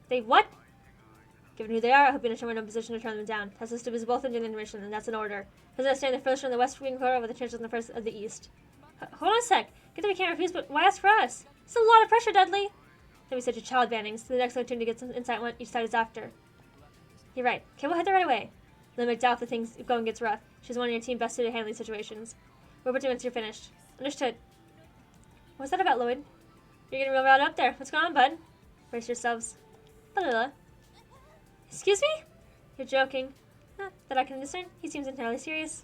They what? Given who they are, I hope you understand we're in no position to turn them down. Task is to visit both in the intermission, and that's an order. President stay in the first room on the west wing floor over the Chancellor in the first of the east. Hold on a sec. Get that we can't refuse, but why ask for us? It's a lot of pressure, Dudley. Then we said your child bannings. The next opportunity to get some insight on what each side is after. You're right. Okay, we'll head there right away. Then McDowell, if the things going gets rough. She's one of your team best suited to handle these situations. We'll return once you're finished. Understood. What's that about, Lloyd? You're getting real riled up there. What's going on, bud? Brace yourselves. Blah. Excuse me? You're joking. Not that I can discern. He seems entirely serious.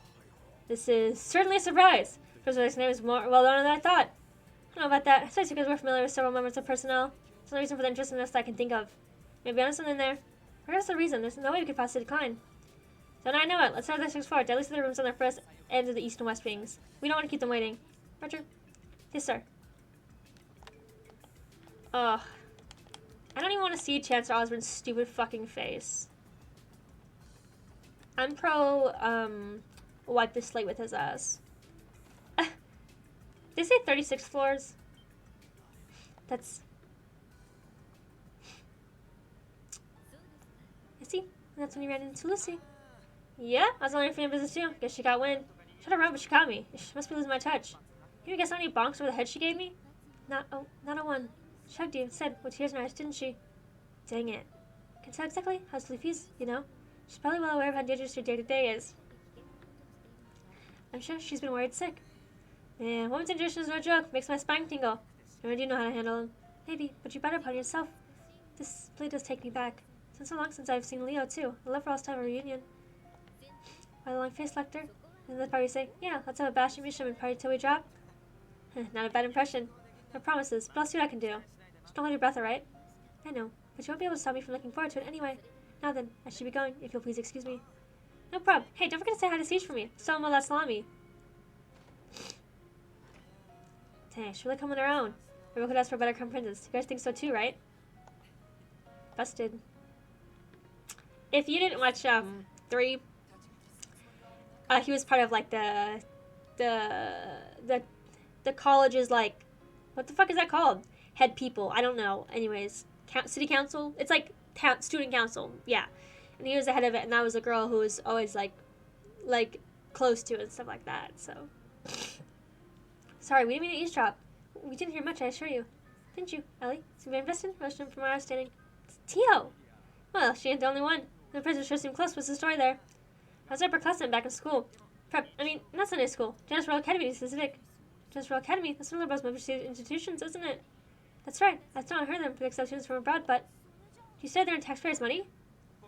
This is certainly a surprise. First name is more well known than I thought. I don't know about that. Especially because we're familiar with several members of personnel. There's no reason for the interest in us that I can think of. Maybe honest something there. Where's the reason? There's no way we could possibly decline. Don't I know it? Let's have the 6 forward. At least the rooms on the first ends of the east and west wings. We don't want to keep them waiting. Roger. Yes, sir. Ugh. I don't even want to see Chancellor Osborne's stupid fucking face. I'm pro, wipe the slate with his ass. They say 36 floors. That's... I see. That's when you ran into Lucy. Yeah, I was only for your business too. Guess she got wind. She had a run, but she caught me. She must be losing my touch. Can you guess how many bonks over the head she gave me? Not a one. She hugged you and said, with tears in her eyes, didn't she? Dang it. Can tell exactly how sleep feels, you know? She's probably well aware of how dangerous her day-to-day is. I'm sure she's been worried sick. Man, woman's intuition is no joke. Makes my spine tingle. I already know how to handle him. Maybe, but you better upon yourself. This really does take me back. It's been so long since I've seen Leo, too. I'd love for us to have a reunion. By the long face, Lecter. And the party say, yeah, let's have a bash and mission and party till we drop. Not a bad impression. No promises, but I'll see what I can do. Just don't hold your breath, alright? I know, but you won't be able to stop me from looking forward to it anyway. Now then, I should be going, if you'll please excuse me. No prob. Hey, don't forget to say hi to Siege for me. Tell him all that salami. Dang, she'll really come on her own. Everyone could ask for a better crown princess. You guys think so too, right? Busted. If you didn't watch 3, he was part of like the college's like, what the fuck is that called? Head people. I don't know. Anyways, city council. It's like student council. Yeah, and he was the head of it, and that was a girl who was always like close to it and stuff like that. So. Sorry, we didn't mean to eavesdrop. We didn't hear much, I assure you. Didn't you, Ellie? So we invested? Motion from where I was standing. It's Tio! Well, she ain't the only one. The president sure seemed close. What's the story there? I was upperclassman back in school. Not Sunday school. Janus Royal Academy, to be specific. Janus Royal Academy? That's one of the most membership institutions, isn't it? That's right. I still haven't heard them for exceptions from abroad, but... You said they're in taxpayers' money?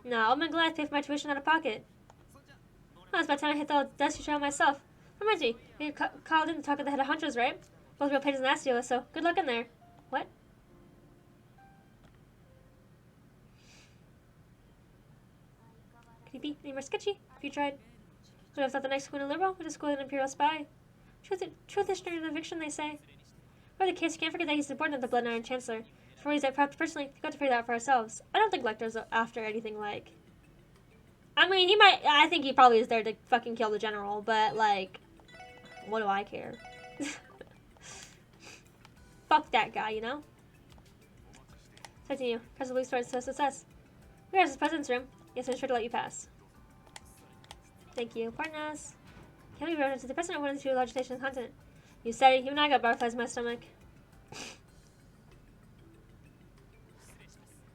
No, I'm glad I paid for my tuition out of pocket. Well, it's about time I hit the dusty trail myself. Reminds me, you called in to talk at the head of honchos, right? Both real pains in the ass to deal with, so good luck in there. What? Could he be any more sketchy? If you tried. Would have thought the next queen a liberal, or just an imperial spy. Truth is during an eviction, they say. Or the case, you can't forget that he's subordinate to the Blood Iron Chancellor. For reasons I personally, we've got to figure that out for ourselves. I don't think Lecter's after anything like... I mean, I think he probably is there to fucking kill the general, but, like, what do I care? Fuck that guy, you know? Continue. Press the loose towards success. We are in the president's room. Yes, I'm sure to let you pass. Thank you. Pardon us. Can we be to the president of one of the 2 largest nations on the continent? You said it. You and I got butterflies in my stomach.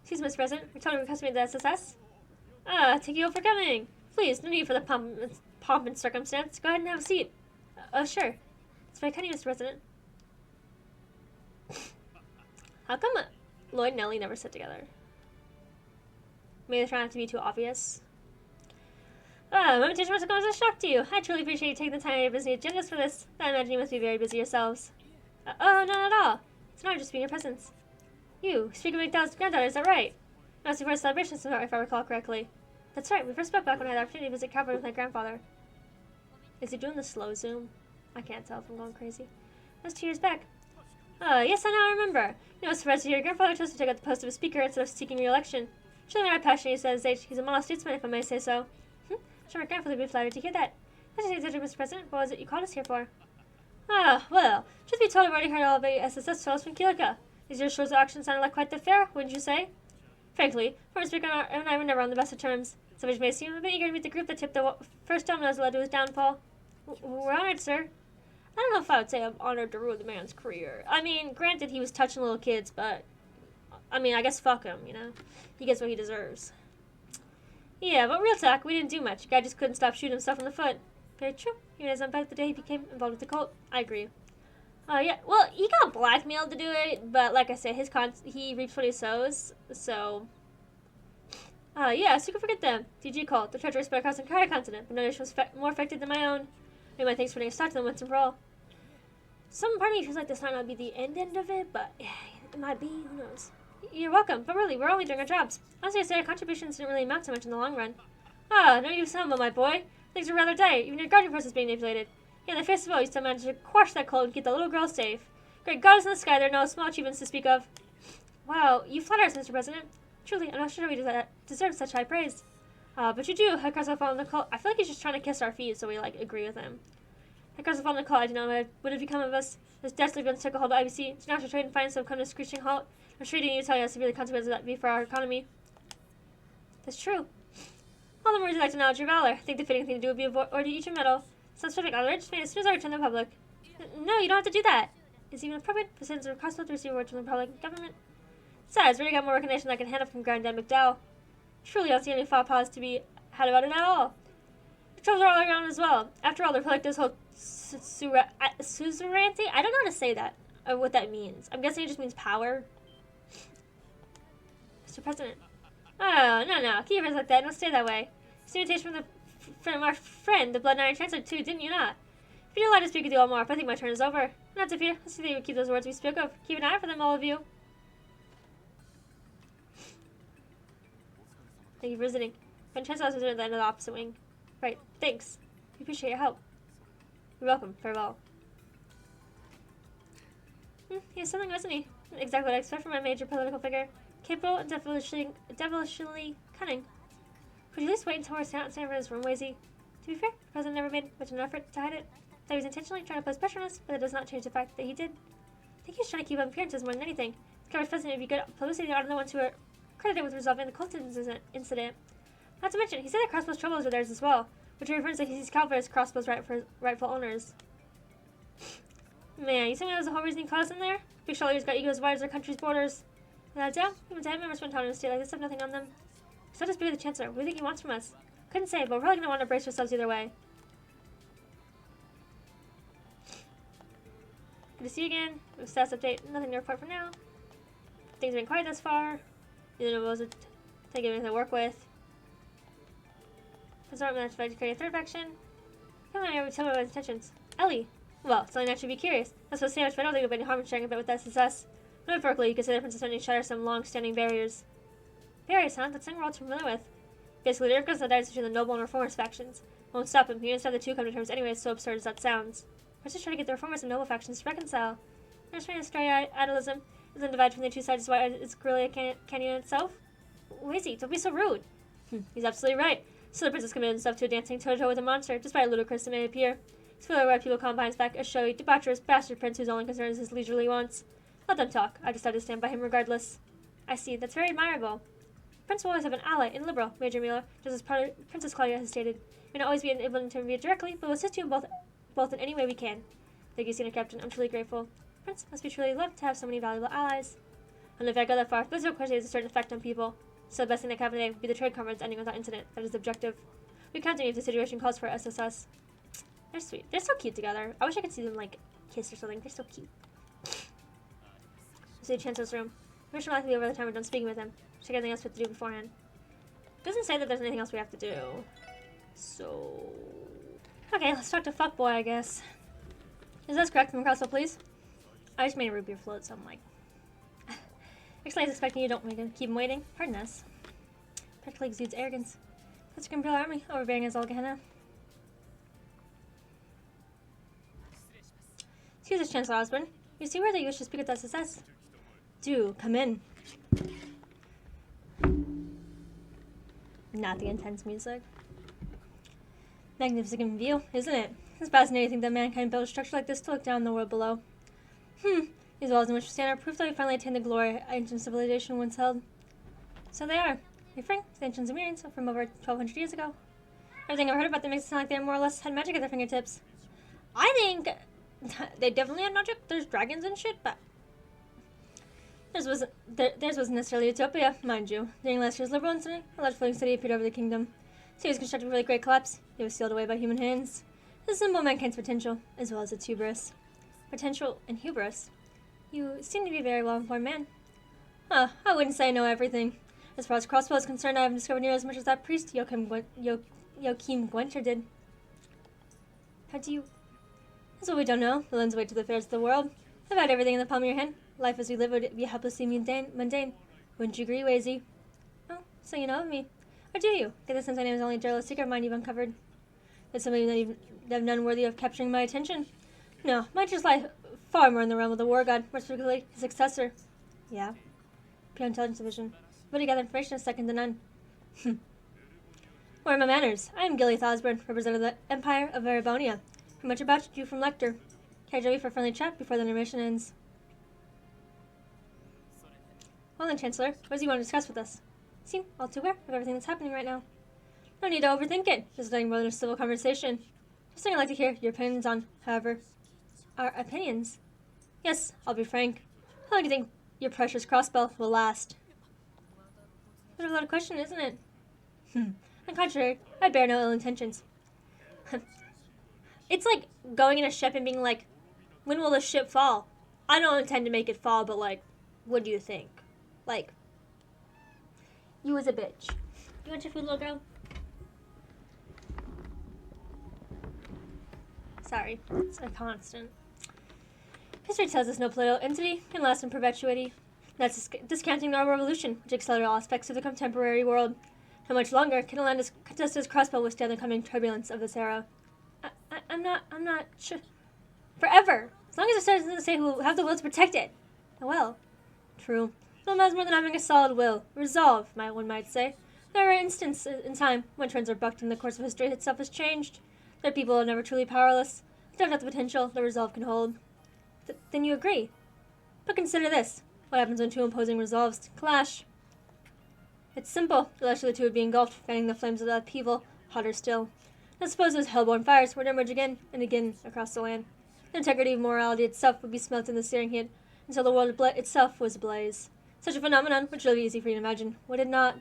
Excuse me, Mr. President. We're telling you request me the SSS. Thank you all for coming. Please, no need for the pomp and circumstance. Go ahead and have a seat. Sure. It's very kind of you, Mr. President. How come Lloyd and Nellie never sit together? Maybe they try not to be too obvious. My invitation must have come as a shock to you. I truly appreciate you taking the time out of your busy agendas for this. I imagine you must be very busy yourselves. Oh, not at all. It's an honor just being in your presence. You, speak of McDowell's granddaughter, is that right? It must be for a celebration, if I recall correctly. That's right, we first spoke back when I had the opportunity to visit Calvary with my grandfather. Is he doing the slow zoom? I can't tell if I'm going crazy. That's 2 years back. Yes, I now remember. You know, surprised to hear your grandfather chose to take up the post of a speaker instead of seeking re-election. Surely not passionate, he says at his age. He's a model statesman, if I may say so. Sure, my grandfather would be flattered to hear that. That's just exactly, Mr. President. What was it you called us here for? Well, truth be told, I've already heard all the SSS fellows from Kilika. These year's show's auction sounded like quite the fair, wouldn't you say? Frankly, former speaker and I were never on the best of terms. Some of you may seem a bit eager to meet the group that tipped the first dominoes that led to his downfall. We're honored, sir. I don't know if I would say I'm honored to ruin the man's career. I mean, granted, he was touching little kids, but... I mean, I guess fuck him, you know? He gets what he deserves. Yeah, but real talk, we didn't do much. Guy just couldn't stop shooting himself in the foot. Very true. Even as unbad the day he became involved with the cult. I agree. Yeah, well, he got blackmailed to do it, but like I said, he reaps what he sows, so... yeah, so you can forget them. DG cult. The treachery spread across the entire continent, but no nation was more affected than my own. Maybe my thanks for putting a stop to them once and for all. Some part of me feels like this might not be the end of it, but it might be. Who knows? You're welcome, but really, we're only doing our jobs. Honestly, I say our contributions didn't really amount to much in the long run. No use humble, my boy. Things are rather dire. Even your guardian force is being manipulated. Yeah, in the face of all, you still managed to quash that cult and keep the little girl safe. Great God is in the sky, there are no small achievements to speak of. Wow, you flatter us, Mr. President. Truly, I'm not sure we deserve such high praise. But you do. Head Crossbell following the call. I feel like he's just trying to kiss our feet, so we agree with him. Head Crossbell following the call. I do not know what would have become of us. This desperately been took a hold of IBC. It's now to trade and finance have come to a screeching halt. I'm sure you need to tell you how severe the consequences of that be for our economy. That's true. All the more would you like to acknowledge your valor. I think the fitting thing to do would be award you each a medal. Sounds perfect. I'll arrange as soon as I return to the public. No, you don't have to do that. It's even appropriate for citizens of Crossbell to receive awards from the public government. Besides, we already got more recognition than I can handle from Granddad McDowell. Truly, I don't see any faux pas to be had about it at all. The troubles are all around as well. After all, the Republic does hold suzerainty. I don't know how to say that, or what that means. I'm guessing it just means power. Mr. President. Oh, no. Keep your friends like that. Don't stay that way. It's an invitation from our friend, the Blood Iron Translator, too, didn't you not? If you don't like to speak with you all more, I think my turn is over. Not to fear. Let's see if you keep those words we spoke of. Keep an eye out for them, all of you. Thank you for visiting. Ben Chancellor's was at the end of the opposite wing. Right, thanks. We appreciate your help. You're welcome. Farewell. He's something, wasn't he? Exactly what I expect from a major political figure. Capable and devilishly cunning. Could you at least wait until we're stand for his room, Wazy? To be fair, the president never made much of an effort to hide it. That he was intentionally trying to place pressure on us, but it does not change the fact that he did. I think he was trying to keep up appearances more than anything. The coverage president would be good publicity out of the ones who are credited with resolving the cult incident. Not to mention, he said that Crossbell's troubles were theirs as well, which refers that he sees Calvary as Crossbell's rightful owners. Man, you tell me that was the whole reason he caught us in there? Big Shawley's got egos as wide as our country's borders. Without a doubt, even 10 members spend time in a state like this have nothing on them. So just be the Chancellor. What do you think he wants from us? Couldn't say, but we're probably going to want to brace ourselves either way. Good to see you again. Status update. Nothing to report for now. Things have been quiet thus far. Neither of us are taking anything to work with. Consort with to create a third faction. Come on, tell me about his intentions. Ellie. Well, something I should be curious. That's what sandwich, but I don't think it would be any harm in sharing a bit with SSS. Metaphorically, you could say the Princess Tony shatters some long-standing barriers. Barriers, huh? That's something we're all too familiar with. Basically, the difference that dies between the noble and reformers factions. Won't stop him. He won't have the two come to terms anyway, so absurd as that sounds. We're just trying to get the reformers and noble factions to reconcile. Understanding stray idealism isn't divided between the two sides is why it's really a canyon itself. Wazy, don't be so rude. He's absolutely right. So the princess committed himself to a dancing toe-to-toe with a monster, despite ludicrous it may appear. It's clear why people call behind his back a showy, debaucherous bastard prince whose only concern is his leisurely wants. Let them talk. I just have to stand by him regardless. I see. That's very admirable. Prince will always have an ally in Liberal, Major Mueller, just as Princess Claudia has stated. We may not always be able to intervene directly, but we'll assist you in both in any way we can. Thank you, Senior Captain. I'm truly grateful. Prince must be truly loved to have so many valuable allies. And if I go that far, this of course has a certain effect on people. So the best thing that can happen today would be the trade conference ending without incident. That is the objective. We count on you if the situation calls for SSS. They're sweet. They're so cute together. I wish I could see them, kiss or something. They're so cute. See the Chancellor's room. Permission will likely be over the time we're done speaking with him. Check everything else we have to do beforehand. It doesn't say that there's anything else we have to do. So... Okay, let's talk to Fuckboy, I guess. Is this correct from Crossbell, please? I just made a root beer float, so I'm like... Explains expecting you don't keep him waiting. Pardon us. Practically exudes arrogance. That's a Imperial army, overbearing as all Gehenna. Excuse us, Chancellor Osborne. You see where that you wish to speak with SSS? Do, come in. Not the intense music. Magnificent view, isn't it? It's fascinating to think that mankind built a structure like this to look down on the world below. These walls in which we stand are proof that we finally attained the glory ancient civilization once held. So they are. Referring to the ancient Sumerians from over 1,200 years ago. Everything I've heard about them makes it sound like they more or less had magic at their fingertips. I think they definitely had magic. There's dragons and shit, but theirs wasn't necessarily utopia, mind you. During last year's liberal incident, a large floating city appeared over the kingdom. The city was constructed with really great collapse. It was sealed away by human hands. This symbol of mankind's potential, as well as its hubris. Potential and hubris. You seem to be a very well-informed man. I wouldn't say I know everything. As far as Crossbell is concerned, I haven't discovered near as much as that priest Joachim Gwenter did. How do you... That's what we don't know. The lens way to the affairs of the world. I've had everything in the palm of your hand. Life as we live would be helplessly mundane. Wouldn't you agree, Wazy? Oh, so you know of me. Or do you? Get the sense my name is only a jealous secret of mine you've uncovered. There's somebody that you have none worthy of capturing my attention. No, my interests lie far more in the realm of the war god, more specifically his successor. Yeah? Pure intelligence division. But to gather information is second to none. Where are my manners? I am Gileath Osborne, representative of the Empire of Erebonia. How much about you from Lecter? Can I join you for a friendly chat before the intermission ends? Well then, Chancellor, what do you want to discuss with us? Seem all too aware of everything that's happening right now. No need to overthink it. This is nothing more than a civil conversation. Just something I'd like to hear your opinions on, however. Our opinions? Yes, I'll be frank. How long do you think your precious Crossbell will last? What a lot of question, isn't it? On the contrary, I bear no ill intentions. It's like going in a ship and being like, when will the ship fall? I don't intend to make it fall, but like, what do you think? Like, you was a bitch. You want your food, little girl? Sorry, it's a constant. History tells us no political entity can last in perpetuity. That's discounting our revolution, which accelerated all aspects of the contemporary world. How much longer can a land just as Crossbell withstand the coming turbulence of this era? I'm not sure. Forever! As long as it doesn't say who have the will to protect it. Oh well. True. No matters more than having a solid will. Resolve, one might say. There are instances in time when trends are bucked and the course of history itself has changed. There are people who are never truly powerless. They don't have the potential the resolve can hold. Then you agree. But consider this. What happens when two opposing resolves clash? It's simple. Eventually the two would be engulfed, fanning the flames of the upheaval hotter still. Now suppose those hellborn fires were to emerge again and again across the land. The integrity of morality itself would be smelted in the searing heat until the world itself was ablaze. Such a phenomenon would surely be easy for you to imagine, would it not?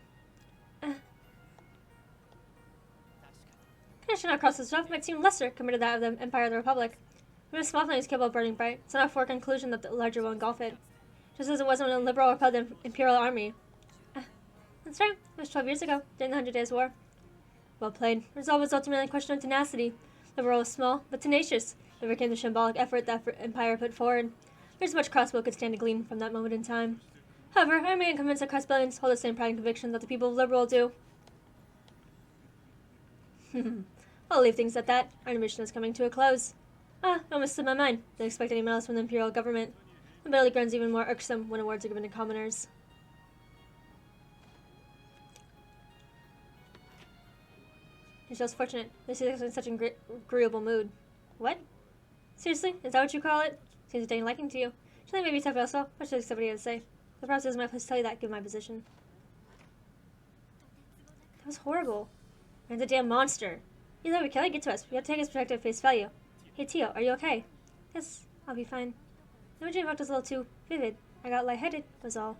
Connection across the stuff might seem lesser compared to that of the Empire of the Republic. When a small flame is capable of burning bright, it's enough for a conclusion that the larger will engulf it. Just as it was when a liberal repelled the Imperial army. That's right, it was 12 years ago, during the 100 Days' War. Well played. Resolve was ultimately a question of tenacity. The war was small, but tenacious. It overcame the symbolic effort that Empire put forward. There's much Crossbell could stand to glean from that moment in time. However, I remain convinced that Crossbellians hold the same pride and conviction that the people of Liberal do. I'll leave things at that. Our mission is coming to a close. It almost slipped my mind. Didn't expect any medals from the Imperial government. The medal grounds even more irksome when awards are given to commoners. You're just fortunate. They see us in such an agreeable mood. What? Seriously? Is that what you call it? Seems to take a liking to you. Should I maybe talk about yourself? What should somebody have to say? The process is my place to tell you that, given my position. That was horrible. Man's a damn monster. Either way, can I get to us? We have to take his perspective at face value. Hey, Tio, are you okay? Yes, I'll be fine. The imagery evoked was a little too vivid. I got lightheaded, was all.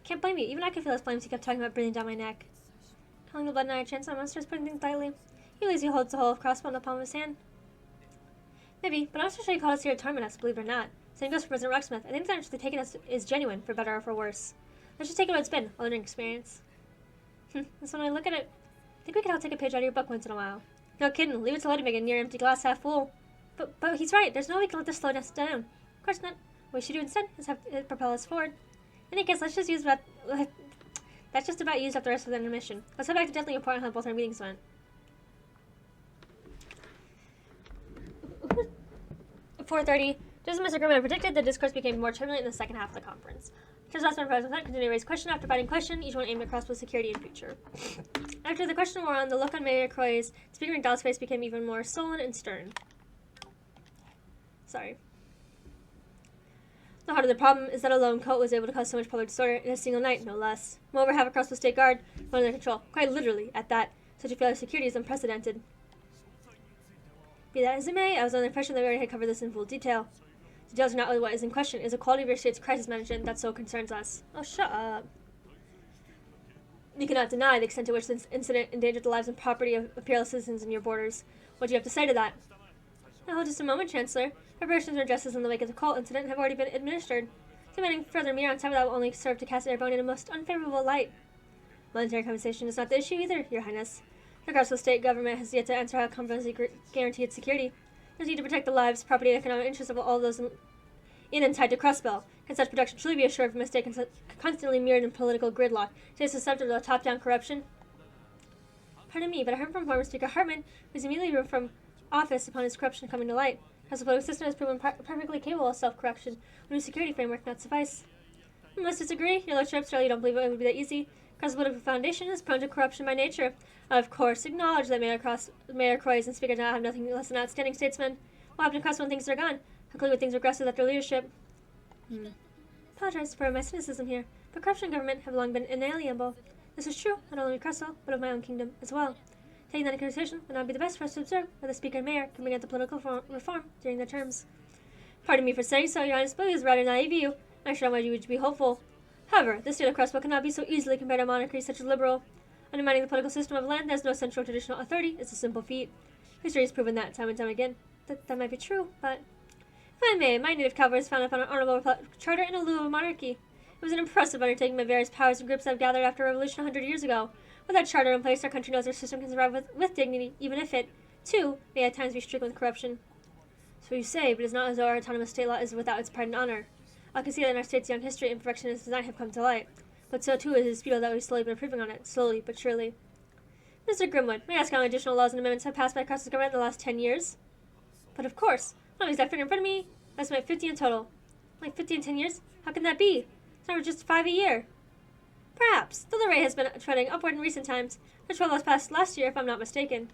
Can't blame you. Even I could feel his flames he kept talking about breathing down my neck. Calling the blood and iron chance on monsters, putting things lightly. He lazy holds the whole of Crossbell in the palm of his hand. Maybe, but I'm not so sure he called us here to torment us, believe it or not. Same goes for President Rocksmith. I think the interest taking us is genuine, for better or for worse. Let's just take it what it's been, a learning experience. That's when I look at it. I think we could all take a page out of your book once in a while. No kidding, leave it to Ludwig a near empty glass half full. But he's right, there's no way we can let this slow us down. Of course not. What we should do instead is have it propel us forward. In any case, let's just use that. That's just about used up the rest of the intermission. Let's head back to deadly report on how both our meetings went. 4:30. Just as Mr. Grimmett predicted, the discourse became more turbulent in the second half of the conference. Because last one president continued to raise question after fighting question, each one aimed at Crossbell's security and future. After the question wore on, the look on Mayor Croy's speaker and Doll's face became even more sullen and stern. Sorry. The heart of the problem is that a lone coat was able to cause so much public disorder in a single night, no less. Moreover, have a Crossbell State Guard under their control, quite literally, at that. Such a failure of security is unprecedented. Be that as it may, I was under the impression that we already had covered this in full detail. Details are not really what is in question. It is the quality of your state's crisis management that so concerns us. Oh, shut up. You cannot deny the extent to which this incident endangered the lives and property of imperial citizens in your borders. What do you have to say to that? Oh, just a moment, Chancellor. Preparations for justice in the wake of the cult incident have already been administered. Demanding further mere on top of that will only serve to cast Airborne in a most unfavorable light. Monetary compensation is not the issue either, Your Highness. Regardless, the state government has yet to answer how it completely guarantee its security. There's need to protect the lives, property, and economic interests of all those in and tied to Crossbell. Can such protection truly be assured from a state constantly mirrored in political gridlock? It is susceptible to top-down corruption? Pardon me, but I heard from former Speaker Hartman, who was immediately removed from office upon his corruption coming to light. As the political system has proven perfectly capable of self-correction, a new security framework not suffice. I must disagree. Your Lordship, surely you don't believe it would be that easy. Crossbell's political foundation is prone to corruption by nature. Of course, acknowledge that Mayor Croix and Speaker now have nothing less than outstanding statesmen. What happened to Crossbell when things are gone? How clearly would things regress without their leadership? Apologize for my cynicism here, but corruption and government have long been inalienable. This is true, not only of Crossbell, but of my own kingdom as well. Taking that into consideration would not be the best for us to observe whether the Speaker and Mayor can bring out the political reform during their terms. Pardon me for saying so, Your Highness, but it is rather naive of you. I'm sure why you would be hopeful. However, the state of Crossbell cannot be so easily compared to monarchies such as liberal. Undermining the political system of a land that has no central traditional authority is a simple feat. History has proven that time and time again. That might be true, but if I may, my native cavalry has founded upon an honorable charter in lieu of a monarchy. It was an impressive undertaking by various powers and groups that have gathered after a revolution 100 years ago. With that charter in place, our country knows our system can survive with dignity, even if it, too, may at times be stricken with corruption. So you say, but it is not as though our autonomous state law is without its pride and honor. I can see that in our state's young history, imperfection and its design have come to light. But so too is the dispute that we've slowly been improving on it, slowly but surely. Mr. Grimwood, may I ask how many additional laws and amendments have passed by across the government in the last 10 years? But of course. I don't have the exact figure in front of me. I estimate 50 in total. Like 50 in 10 years? How can that be? It's not just 5 a year. Perhaps, though the rate has been trending upward in recent times. The 12 laws passed last year, if I'm not mistaken.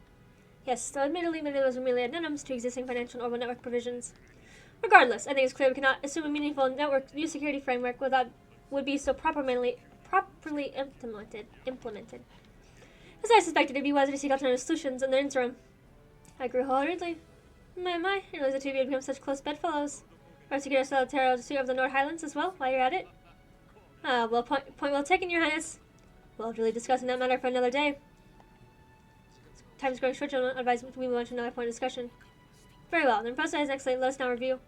Yes, though admittedly many of those were merely addendums to existing financial and urban network provisions. Regardless, I think it's clear we cannot assume a meaningful network new security framework would be so properly implemented. As I suspected, it'd be wiser to seek alternative solutions in the interim. I grew wholeheartedly. My, I realized the two of you had become such close bedfellows. Perhaps you could also tell the of the North Highlands as well, while you're at it. Ah, well, point well taken, Your Highness. We'll have to really discussing that matter for another day. Time's growing short, gentlemen. I advise we move on to another point of discussion. Very well, then Professor is excellent. Let us now review.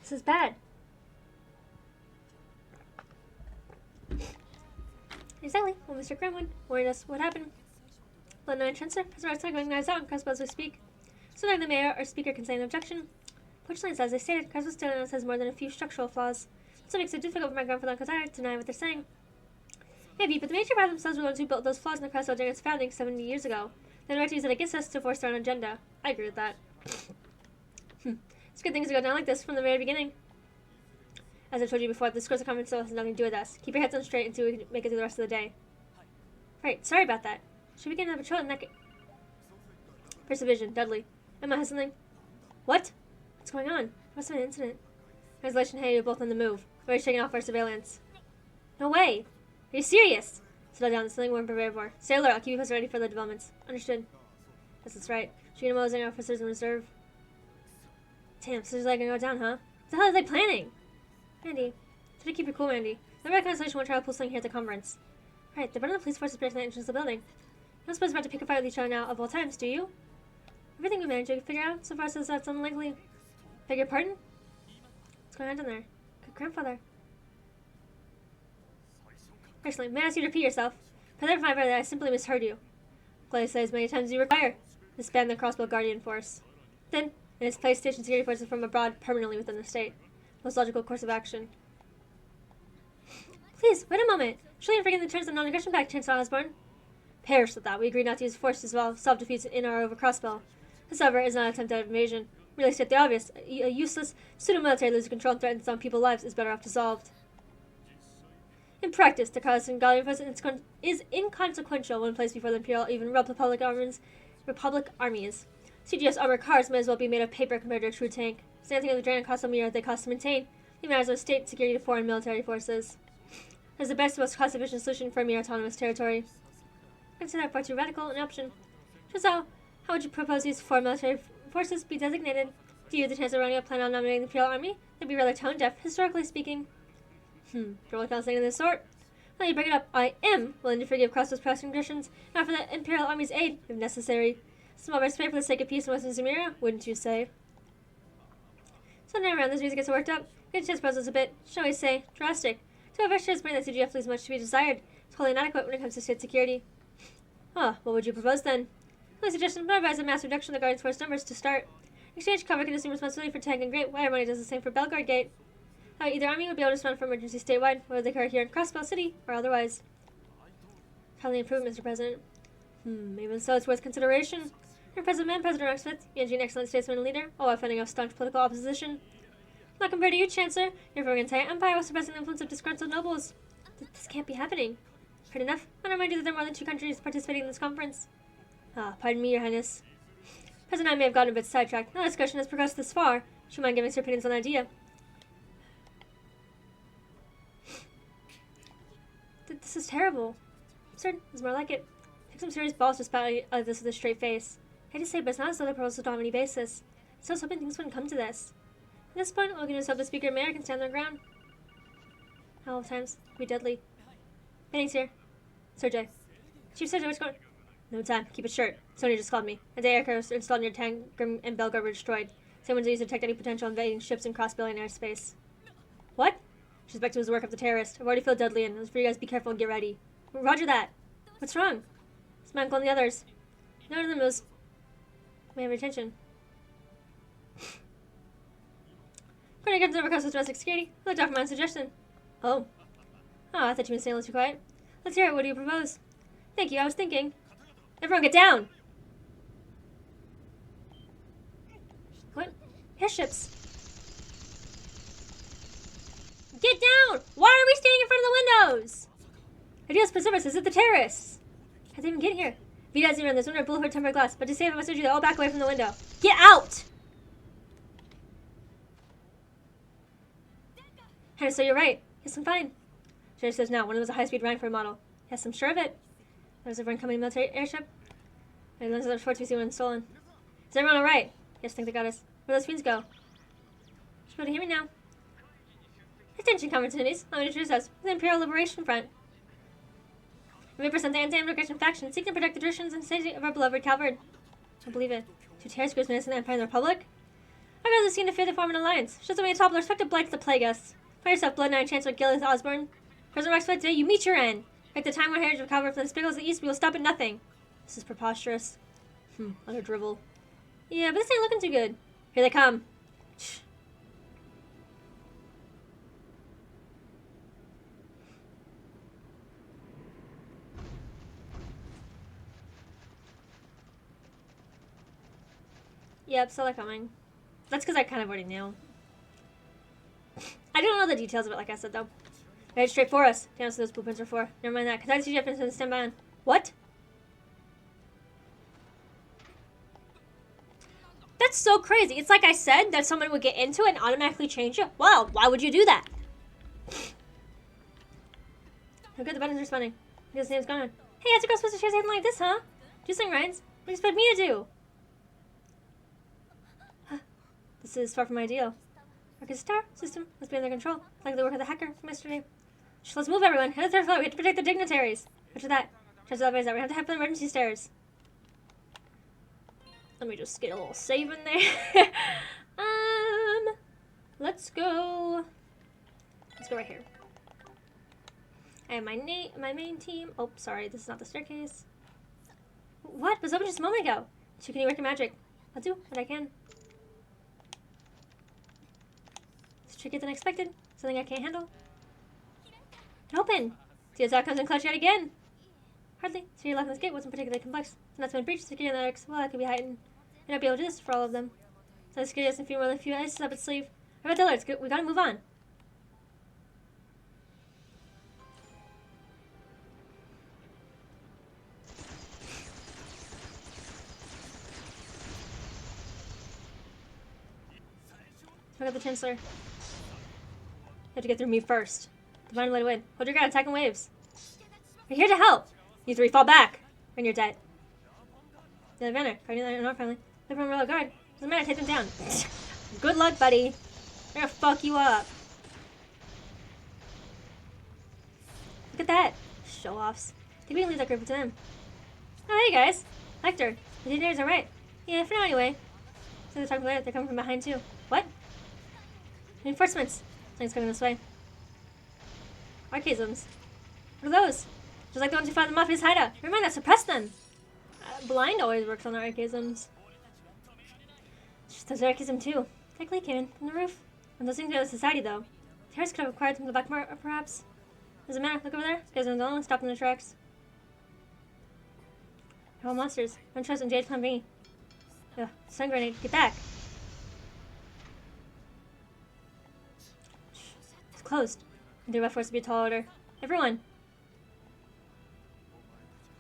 This is bad. Exactly. Well, Mr. Grimwood warned us what happened. Blood 9 Chancellor, President Arts going knives out and Crossbell as we speak. So neither the mayor or speaker can say an objection. Fortunately, as I stated, Crossbell's stillness has more than a few structural flaws. So it makes it difficult for my grandfather and Kazar to deny what they're saying. Maybe, but the major part themselves were the ones who built those flaws in the Crossbell during its founding 70 years ago. Then right to use it against us to force their own agenda. I agree with that. It's good things to go down like this from the very beginning. As I told you before, the discourse of conference still has nothing to do with us. Keep your heads on straight until we can make it through the rest of the day. Right, sorry about that. Should we get another patrol in that Persevision, Dudley. Emma has something. What? What's going on? What's an incident? Translation, hey, you're both on the move. We're taking off our surveillance. No way! Are you serious? Settle down, there's something we're prepared for. Stay alert, I'll keep you posted ready for the developments. Understood. Yes, that's right. Shooting Mosing officers in reserve. Damn, so like gonna go down, huh? What the hell are they planning? Mandy, try to keep your cool, Mandy. The red constellation won't try to pull something here at the conference. Right, the burden of the police force is the entrance of the building. You don't suppose we're about to pick a fight with each other now of all times, do you? Everything we managed to figure out so far says that's unlikely. Beg your pardon? What's going on down there? Good grandfather. Excellent. May I ask you to repeat yourself? Clarify that I simply misheard you. Glad to say as many times as you require. Disband the Crossbell Guardian Force. Then, in its place, station security forces from abroad permanently within the state. Most logical course of action. Please, wait a moment. Surely you're forgetting the terms of non-aggression pact, Chancellor Osborne. Perish with that. We agreed not to use force to resolve self-defeats in or over Crossbell. This, however, is not an attempt at invasion. Really state the obvious. A useless pseudo-military losing control and threatens some people's lives is better off dissolved. In practice, the Carlson Guardian Force is inconsequential when placed before the Imperial, even Republic armies. CGS armored cars may as well be made of paper compared to a true tank. Standing on the drain and cost of meter they cost to maintain, even as of state security to foreign military forces. It is the best, most cost-efficient solution for a mere autonomous territory. Consider that far too radical an option. So, how would you propose these foreign military forces be designated? Do you, the Chancellor running up, plan on nominating the Imperial Army? That'd be rather tone-deaf, historically speaking. Don't really feel something of this sort. Now you bring it up, I am willing to forgive Crossbell's past conditions and offer the Imperial Army's aid, if necessary. Small respect for the sake of peace in Western Zemira, wouldn't you say? Sometime around this music gets worked up. Good chance puzzles a bit, shall we say, drastic. To have extras bring that CGF leaves much to be desired. It's wholly inadequate when it comes to state security. What would you propose then? My suggestion, but I advise a mass reduction of the Guardian's force numbers to start. Exchange cover can assume responsibility for Tank and Great, while everybody does the same for Belguard Gate. Either army would be able to respond for emergency statewide, whether they occur here in Crossbell City or otherwise. Probably improved, Mr. President. Even so, it's worth consideration. Your President Roxford, you an excellent statesman and leader, all while fending off staunch political opposition. Not compared to you, Chancellor. You're for an entire empire while suppressing the influence of disgruntled nobles. This can't be happening. Heard enough? I remind you that there are more than 2 countries participating in this conference. Pardon me, Your Highness. President and I may have gotten a bit sidetracked. No discussion has progressed this far. Would you mind giving us your opinions on the idea? This is terrible. Absurd is more like it. Take some serious balls to spout this with a straight face. I hate to say, but it's not as though the proposals don't have any basis. I was hoping things wouldn't come to this. At this point, all we can do is hope the Speaker and Mayor can stand their ground. At all times, be deadly. Benning's here. Sergey. Chief Sergey, what's going on? No time. Keep it short. Sony just called me. Anti-aircraft installed near Tank and Belguard were destroyed. Same ones used to detect any potential invading ships in cross-billion airspace. What? She's back to his work of the terrorist. I've already filled Dudley in. As for you guys, be careful and get ready. Roger that. What's wrong? It's my uncle and the others. None of them was... may have attention. When I get to the request of domestic security, I'll talk my own suggestion. Oh, I thought you were saying let's be quiet. Let's hear it. What do you propose? Thank you. I was thinking. Everyone get down! What? Airships. Get down! Why are we standing in front of the windows? Ideas Pacific, is it the terrorists? How'd they even get here? Vita Zero, there's under bulletproof tempered glass, but to save it, I must urge you to all back away from the window. Get out! Hannah, so you're right. Yes, I'm fine. Jerry says now, one of them was a high-speed Rhineford model. Yes, I'm sure of it. There was a incoming military airship. And there's other reports we see one stolen. Is everyone alright? Yes, I think they got us. Where do those fiends go? You should be able to hear me now. Attention, opportunities. Let me introduce us. The Imperial Liberation Front. We represent the anti-immigration faction, seeking to protect the traditions and safety of our beloved Calvard. I don't believe it. 2 terrorist groups menacing the Empire and the Republic? I'd rather seen to fear to form an alliance. Shows that we topple our respective blights to plague us. Find yourself, Blood Knight Chancellor Gillis Osborne. President Rex today, you meet your end. Like the time when heritage of Calvard from the Spiggles of the East, we will stop at nothing. This is preposterous. Utter drivel. Yeah, but this ain't looking too good. Here they come. Yep, so they're coming. That's because I kind of already knew. I don't know the details of it, like I said, though. Right straight for us. Damn, so those blueprints are for. Never mind that. Because I see you have to stand by on. What? That's so crazy. It's like I said that someone would get into it and automatically change it. Wow, why would you do that? Oh, good, the button's responding. His name's gone. Hey, how's a girl supposed to share something like this, huh? Do something, Ryans. What do you expect me to do? This is far from ideal. Rocket Star system must be under control. Like the work of the hacker from yesterday. Let's move, everyone. Head to the 3rd floor. We have to protect the dignitaries. After that, just the that we have to head for the emergency stairs. Let me just get a little save in there. Let's go. Let's go right here. I have my main team. Oh, sorry, this is not the staircase. What? It was open just a moment ago. So can you work your magic? I'll do what I can. It's trickier than expected. Something I can't handle. It opened. The attack comes in clutch yet again. Hardly. So your lock on this gate wasn't particularly complex. So that's been breached. Security analytics. Well, that could be heightened. I not be able to do this for all of them. So the security doesn't feel more than a few ices up its sleeve. How about the alerts? We gotta move on. Look at the Chancellor. You have to get through me first. Divine light win. Hold your ground, attacking waves. We're here to help. You three fall back, and you're dead. The other banner, guarding the family. They're from royal guard. Doesn't matter, take them down. Good luck, buddy. They're gonna fuck you up. Look at that. Show offs. I think we can leave that group to them. Oh, hey guys. Lecter. The engineers are right. Yeah, for now anyway. So they're talking later. They're coming from behind too. What? Reinforcements. Something's coming this way. Archaisms. What are those? Just like the ones who found the Mafia's hideout. Never mind that, suppress them. Blind always works on the archaisms. Those are archaism too. Technically came in from the roof. And those things are the society though. Terrorists could have acquired them from the black market, perhaps. Doesn't matter. Look over there. These guys are the only ones stopped in their tracks. They're all monsters. Don't trust in Jade Plan B. Ugh, stun grenade. Get back. It's closed. They're about forced to be a tall order. Everyone.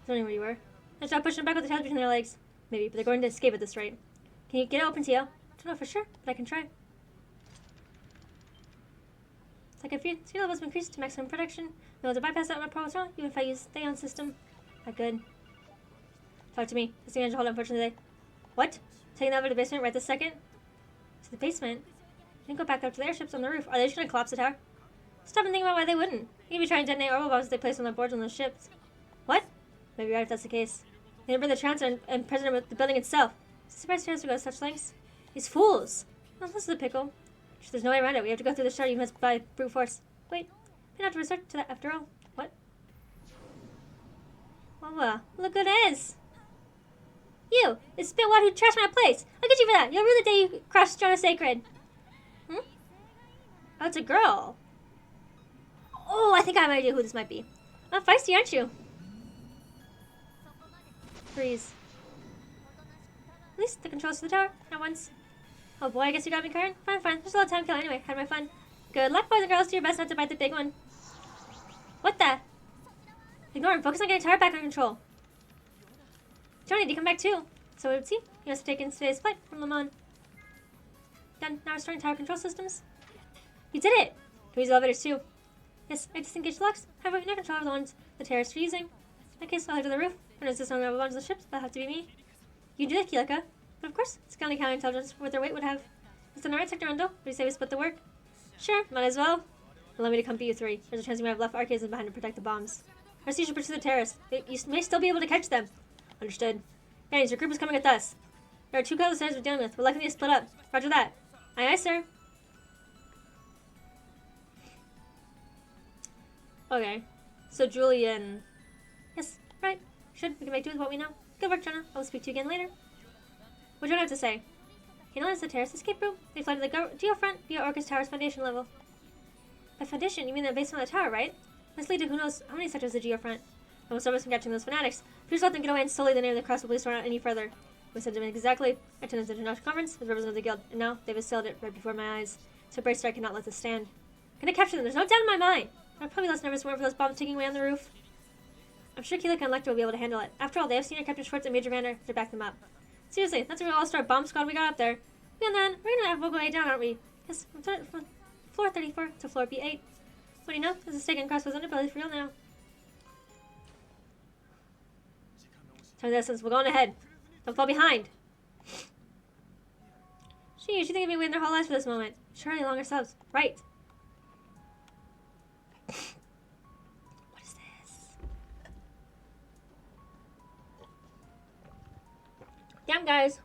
I don't know where you were. Let's not push them back with the tails between their legs. Maybe, but they're going to escape at this rate. Can you get it open, Tio? I don't know for sure, but I can try. It's like if your skill levels increased to maximum protection, no to bypass that on my problem at all, even if I use the Theon system. Not good. Talk to me. This thing I hold unfortunately. What? Taking that over to the basement right this second? To the basement? You can go back up to the airships on the roof. Are they just going to collapse the tower? Stop and think about why they wouldn't. You'd be trying to detonate orbital bombs they place on the boards on those ships. What? Maybe right if that's the case. They didn't bring the Chancellor and President of the building itself. Surprised terrorists would go to such lengths. These fools! Well, this is the pickle. There's no way around it. We have to go through the shutter. You must by brute force. Wait. We don't have to resort to that after all. What? Well, look who it is. You! The spitwad who trashed my place! I'll get you for that! You'll rue the day you crushed Jonah Sacred! Hmm? Oh, it's a girl. Oh, I think I have an idea who this might be. Oh, feisty, aren't you? Freeze. At least the controls to the tower. Not once. Oh boy, I guess you got me, Karen. Fine. There's a lot of time kill anyway. Had my fun. Good luck, boys and girls. Do your best not to bite the big one. What the? Ignore him. Focus on getting tower back under control. Johnny, did you come back too? So it would seem. You must have taken today's flight from Le Mans. Done. Now restoring tower control systems. You did it! Can we use elevators too? Yes, I disengaged the locks. However, no control of the ones the terrorists are using. In that case, I'll head to the roof. If there's this on the bombs of the ships, that'll have to be me. You do that, Kielka. But of course, it's kind of counterintelligence for what their weight would have. It's an alright, Sector Rondo. What do you say we split the work? Sure, might as well. Allow me to come beat you three. There's a chance you might have left arcades behind to protect the bombs. Our siege should pursue the terrorists. You may still be able to catch them. Understood. Guys, your group is coming with us. There are two colors we're dealing with. We're likely to split up. Roger that. Aye, sir. Okay. So Julian. Yes, right. We can make do with what we know. Good work, Jonah. I'll speak to you again later. What do you have to say? He knows the terrorist escape room. They fly to the geofront via Orcus Tower's foundation level. By foundation, you mean the basement of the tower, right? This lead to who knows how many sectors of the geofront. And will stop us from catching those fanatics. Please let them get away and sully the name of the Crossbell police run out any further. We sent them exactly. I attended the international conference with representatives of the guild, and now they've assailed it right before my eyes. So Bracer, I cannot let this stand. I'm gonna capture them. There's no doubt in my mind. I'm probably less nervous weren't for those bombs taking away on the roof. I'm sure Keelik and Lecter will be able to handle it. After all, they have senior Captain Schwartz and Major Vander to back them up. Seriously, that's a real all-star bomb squad we got up there. And then, we're gonna have Vogelay down, aren't we? Yes, from floor 34 to floor B8. What do you know? There's a stake in Crossbell's underbelly for real now. Time to essence, we're going ahead. Don't fall behind. Gee, you think they'd be waiting their whole lives for this moment. Surely longer subs. Right. What is this? Damn, guys.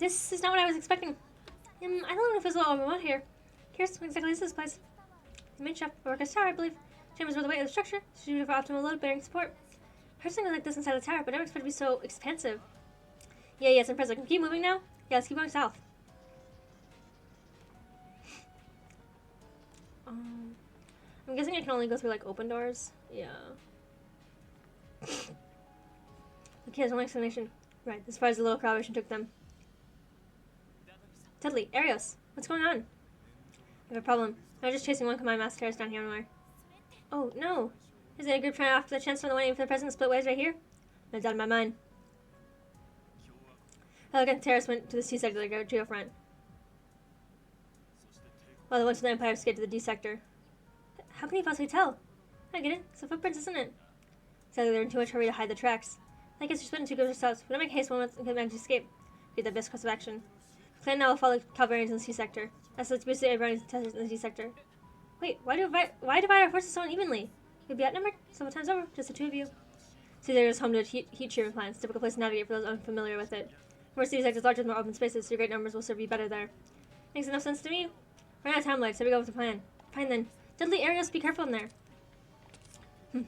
This is not what I was expecting. I don't know if it's all we want here. Here's what exactly is this place? The main shaft of Orca's tower, I believe. Chambers were the weight of the structure, suited for optimal load-bearing support. I heard something like this inside the tower, but never expected it to be so expansive. Yeah, it's impressive. Can we keep moving now? Yeah, let's keep going south. I'm guessing I can only go through, like, open doors. Yeah. Okay, there's one explanation. Right, as far as the little correlation took them. Dudley, Arios, what's going on? I have a problem. I was just chasing one combined mass terrorist down here somewhere. Oh, no. Is there a group trying to offer the chance for the one aiming for the president split ways right here? No doubt in my mind. Elegant terrorists went to the C sector to go to front, while the ones from the Empire escaped to the D sector. How can you possibly tell? I get it. It's the footprints, isn't it? Sadly, they're in too much hurry to hide the tracks. I guess you're split into groups yourselves. We don't make haste when one manage to escape. Be the best course of action. Clan now will follow Calvarians in the C sector. As such, basically everyone is tested in the D sector. Wait, why divide our forces so unevenly? We'd be outnumbered several times over, just the two of you. C sector is home to heat treatment plants, typical place to navigate for those unfamiliar with it. More C sectors larger with more open spaces, so your great numbers will serve you better there. Makes enough sense to me. We're out of time, life, so we go with the plan. Fine then. Dudley, Arios, be careful in there.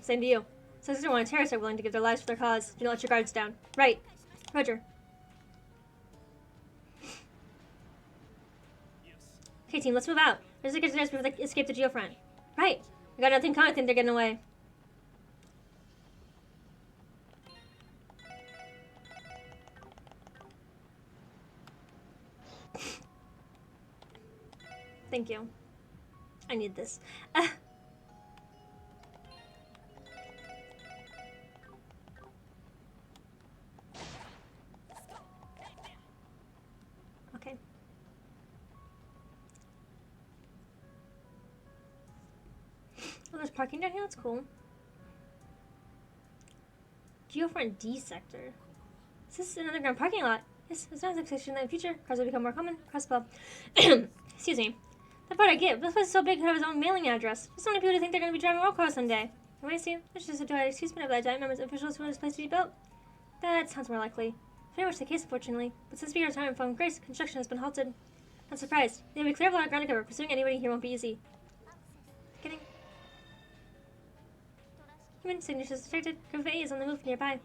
Same to you. Successor one, terrorists are willing to give their lives for their cause. Do not let your guards down. Right. Roger. Okay, team, let's move out. There's a good chance before they escape the geofront. Right. I got nothing coming. I think they're getting away. Thank you. I need this. Okay. Oh, there's parking down here? That's cool. Geofront D sector. Is this an underground parking lot? Yes, it's not an expectation that in the future cars will become more common. Crossbell. Excuse me. That part I get. This place is so big it could have its own mailing address. There's so many people who think they're going to be driving roll cars someday. Oh, I see. That's just a two-eyed excuse me of that members and officials who want this place to be built. That sounds more likely. Very much the case, unfortunately. But since we are time from Grace, construction has been halted. Not surprised. They will be clear of a lot of ground to cover. Pursuing anybody here won't be easy. Kidding. Human signatures detected. Group A is on the move nearby.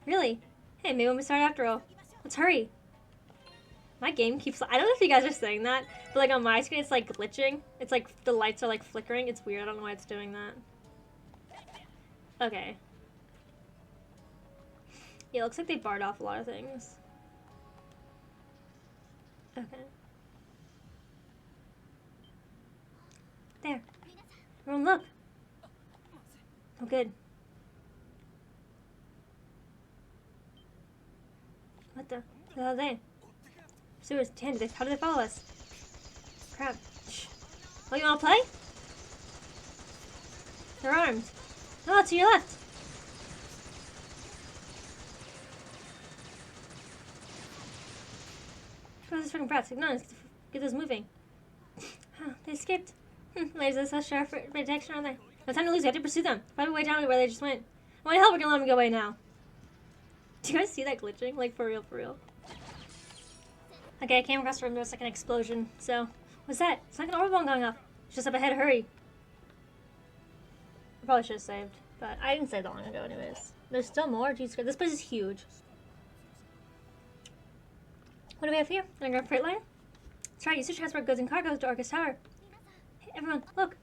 Really? Hey, maybe when we start after all. Let's hurry. My game keeps... I don't know if you guys are saying that, but like on my screen it's like glitching. It's like the lights are like flickering. It's weird. I don't know why it's doing that. Okay. Yeah, it looks like they barred off a lot of things. Okay. There. Everyone look. Oh, good. What the hell are they? Pursuers, how do they follow us? Crap. Shh. Oh, you wanna play? They're armed. No, to your left. Where's this freaking brats? Ignore us. Get this moving. They escaped. Ladies, let's share for protection, are they? No time to lose. We have to pursue them. Find a way down to where they just went. Why the hell we're gonna let them go away now? Do you guys see that glitching? Like, for real, for real. Okay, I came across the room. There was like an explosion. So, what's that? It's like an orb bomb going off. It's just up ahead. Hurry. I probably should have saved, but I didn't save that long ago anyways. There's still more? Jeez, this place is huge. What do we have here? An underground freight line? That's right. Used to transport goods and cargoes to Orca's tower. Hey, everyone, look.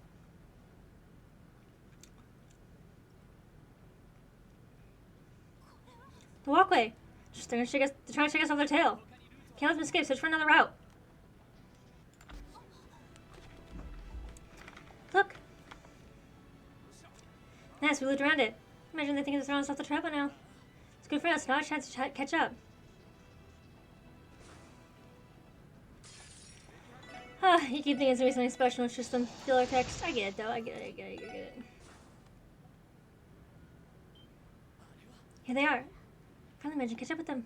The walkway. They're trying to shake us off their tail. Can't let them escape. Search for another route. Look. Nice, we looped around it. Imagine they think they're throwing us off the trail by now. It's good for us. Now a chance to catch up. You keep thinking it's gonna be something special. It's just some filler text. I get it, though. I get it. Here they are. Finally managed to catch up with them.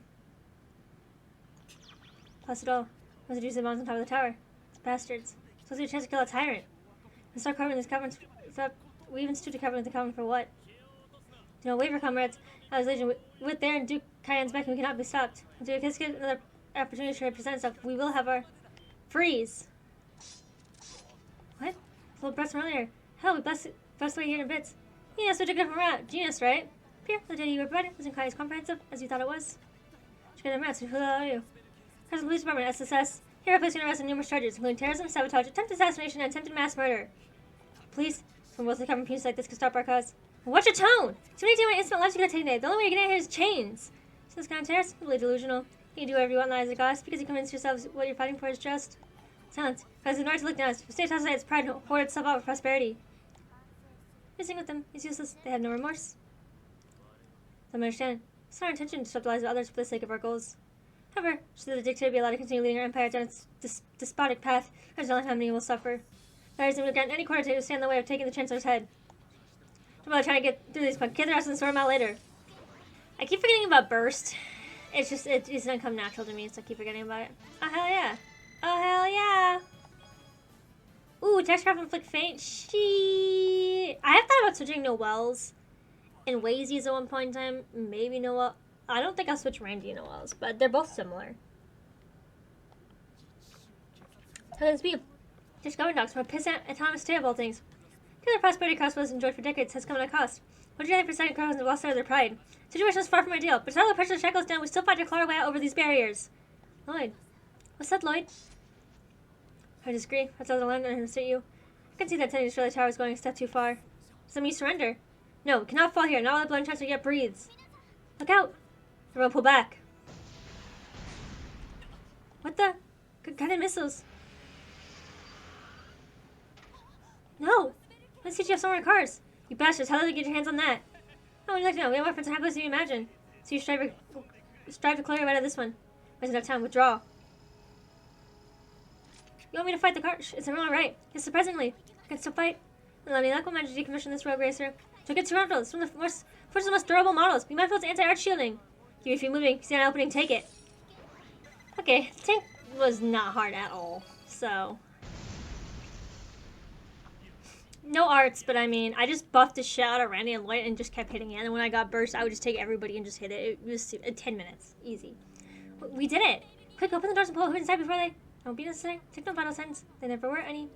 Plus it all. Those are bombs on top of the tower. It's bastards. Supposed to be a chance to kill a tyrant. And start covering this covenant. We even stood to cover the covenant for what? Do not waver, comrades. I was Legion with there and Duke Cayenne's back and we cannot be stopped. Until we get another opportunity should present itself, we will have our freeze. What? Full breaths from earlier. Hell, we bust away here in bits. Yeah, so took a different route. Genius, right? Here, the data you were provided wasn't quite as comprehensive as you thought it was. Took a route, so who are you? Present Police Department, SSS. Here, placing arrest on numerous charges, including terrorism, sabotage, attempted assassination, and attempted mass murder. Please, from both the covering pieces like this could stop our cause. Watch your tone! Too many different instant lives you could have taken today. The only way you're getting out here is chains. So this kind of terrorist, really delusional. You can do whatever you want in the eyes of God because you convince yourselves what you're fighting for is just. Silence. Because it's to look down. The state has its pride and hoard itself out with prosperity. Missing with them is useless. They have no remorse. Don't understand. It's not our intention to disrupt the lives of others for the sake of our goals. However, should the dictator be allowed to continue leading our empire down its despotic path, there's only how many will suffer. That reason we grant any quarter to stand in the way of taking the Chancellor's head. Don't bother trying to get through these, but get their ass and sort them out later. I keep forgetting about Burst. It's just, it doesn't come natural to me, so I keep forgetting about it. Oh, hell yeah. Oh, hell yeah. Ooh, Textcraft and Flick Faint. I have thought about switching Noelle's and Wazy's at one point in time. Maybe Noelle. I don't think I'll switch Randy and Noelle's, but they're both similar. How can this be? Just government dogs from a pissant autonomous state of all things. The prosperity Crossbell enjoyed for decades has come at a cost. What do you think for second crows and lost out of their pride? The situation is far from ideal, but until the pressure shackles down, we still fight to claw our way out over these barriers. Lloyd. What's that, Lloyd? I disagree. That's how the land and suit you. I can see that tending to destroy the tower is going a step too far. Does that mean surrender? No, we cannot fall here. Not all the blood and chancellor yet breathes. Look out! Everyone pull back. What the? Guided missiles. No! Let's teach you have somewhere in cars. You bastards, how did you get your hands on that? Oh, we'd like to know. We have more friends and happiness than you imagine. So you strive to clear your way out of this one. Wasn't enough time. Withdraw. You want me to fight the car? Is everyone right? Yes, surprisingly. I can still fight. And let me luck will manage to decommission this rogue racer. So get two rentals. It's one of the most durable models. Be mindful of its anti-arc shielding. Give me a few moving. See an opening, take it. Okay, the tank was not hard at all. So no arts, but I mean, I just buffed the shit out of Randy and Lloyd and just kept hitting it. And when I got burst, I would just take everybody and just hit it. It was 10 minutes. Easy. We did it. Quick, open the doors and pull who's inside before they... Don't be necessary. Take no final sentence. There never were any.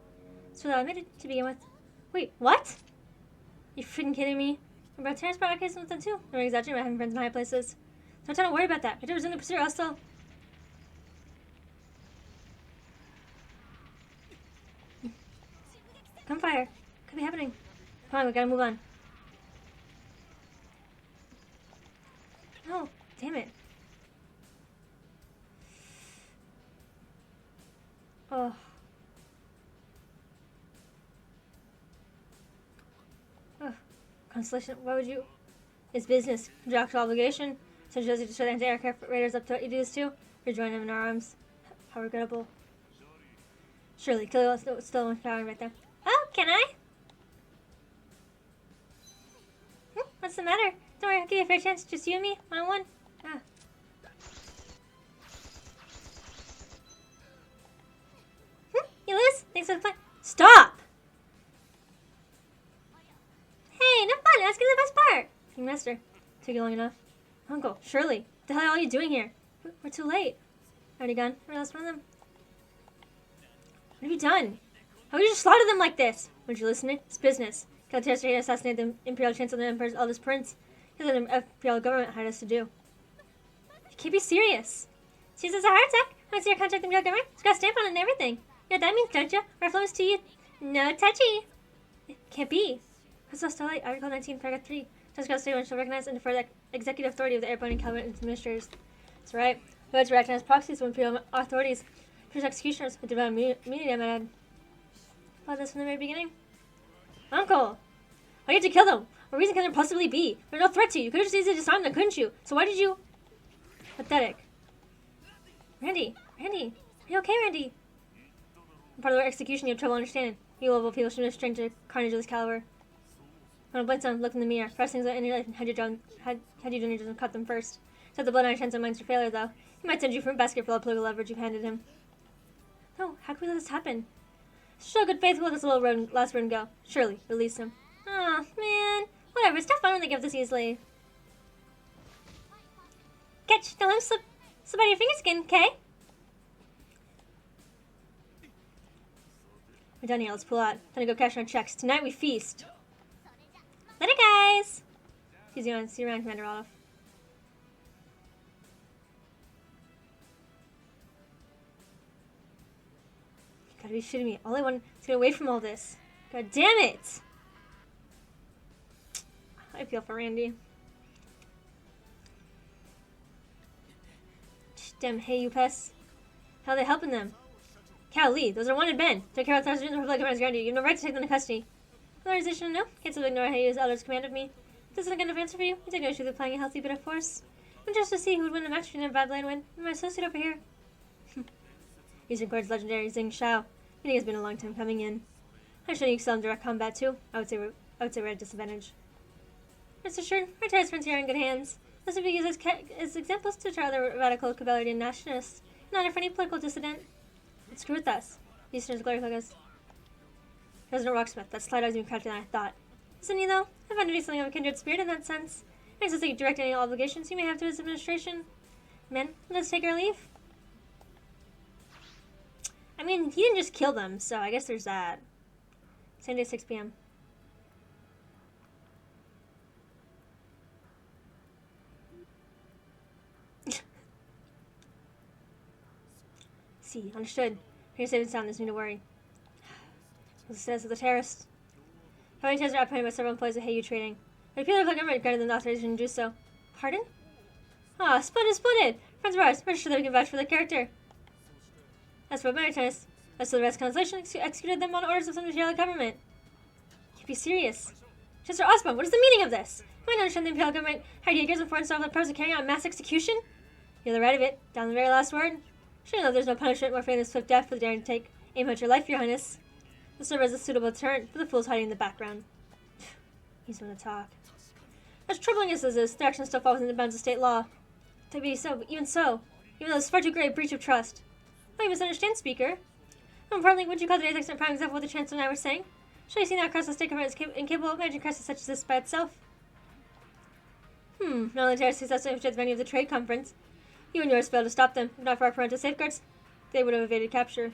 So I admitted to begin with. Wait, what? You freaking kidding me? I'm about to transport our case with them too. Don't exaggerate about having friends in high places. Don't try to worry about that. I did resume the pursuit, I'll still... Gunfire. Could be happening. Come on, we gotta move on. Oh, damn it. Oh. Oh. Constellation, why would you? It's business. Contractual obligation. So Josie to show the anti-aircraft raiders up to what you do this too? Rejoin them in our arms. How regrettable. Surely, kill still one power right there. Oh, can I? What's the matter? Don't worry, I'll give you a fair chance. Just you and me, one-on-one. Ah. You lose? Thanks for the fun. Stop! Hey, no fun. Let's get to the best part. King Master, took you long enough. Uncle, Shirley, what the hell are you doing here? We're too late. Already gone. Where else one of them? What have you done? How would you just slaughter them like this? Would you listen to me? It's business. Kill terrorists to assassinate the Imperial Chancellor and the Emperor's eldest prince. Here's what the Imperial government hired us to do. You can't be serious. She's a heart attack. I want to see her contact the Imperial government. It's got a stamp on it and everything. You know what that means, don't you? Our flows to you. No touchy. It can't be. Crossbell Starlight, Article 19, Paragraph 3. Crossbell State shall recognize and defer the executive authority of the airborne and cabinet administrators. That's right. We to recognize proxies when Imperial authorities produce executioners with divine immunity, I might add. Thought this from the very beginning. Uncle! Why did you kill them? What reason can there possibly be? They're no threat to you. You could have just easily disarmed them, couldn't you? So why did you... Pathetic. Randy! Randy! Are you okay, Randy? Part of their execution you have trouble understanding. You level people should have strength to carnage of this caliber. When a blind son looked in the mirror, first things in your life, had you done your job, cut them first. So the blood on your chance of minds for failure, though. He might send you from a basket full of political leverage you've handed him. No, how could we let this happen? Show good faith, we'll let this little last run go. Surely, release him. Aw, man. Whatever, it's not fun when they give this easily. Catch, don't let him slip out of your finger skin, okay? We're done here. Let's pull out. Time to go cash our checks. Tonight we feast. Later, guys! See you around, Commander Roloff. You gotta be shitting me. All I want is to get away from all this. God damn it! I feel for Randy. Damn, hey, you pests. How are they helping them? Cal, Lee, those are wanted men. Take care of the Sergeant Republic commands around you. You have no right to take them to custody. The organization, no. Can't simply ignore how you use elders commanded me. This isn't a good enough answer for you. You take no issue with applying a healthy bit of force. I'm just to see who would win the match between a bad land win and my associate over here. Using Court's legendary Zing Shao. Meeting has been a long time coming in. I'm sure you excel in direct combat too. I would say we're at a disadvantage. Rest assured, our terrorist friends here are in good hands. This would be used as examples to try other radical cavalry and nationalists, not for any political dissident. But screw with us. The Eastern's glory focus. President Rocksmith, that slide was even craftier than I thought. Isn't he, though? I find to be something of a kindred spirit in that sense. I just think direct any obligations you may have to his administration. Men, let's take our leave. I mean, he didn't just kill them, so I guess there's that. Same day, 6 p.m. See, understood. You're safe and sound, there's no need to worry. What it says of the terrorists. How many times are apprehended by several employees of Heyu Trading? The people of the government granted them the authorization to do so. Pardon? Ah, splendid! Friends of ours, we're sure that we can vouch for their character. As for Maritimus, as to the rest constellation, executed them on orders of some Imperial government. Can't be serious. Chester Osborne, what is the meaning of this? Am I not understand the Imperial government hired Jaegers and foreign staff for the purpose of carrying out mass execution? You're the right of it, down the very last word. Sure enough, there's no punishment more fair than swift death for the daring to take aim at your life, Your Highness. This serve as a suitable deterrent for the fools hiding in the background. He's gonna talk. As troubling as this is, the action still falls within the bounds of state law. To be so, even though it's far too great a breach of trust. Oh, you misunderstand, Speaker. More importantly, would you call today's accident a prime example of what the Chancellor and I were saying? Should I see that across the state government is incapable of managing crisis such as this by itself? Not only did I successfully infiltrate the venue of the trade conference, you and yours failed to stop them. If not for our parental safeguards, they would have evaded capture.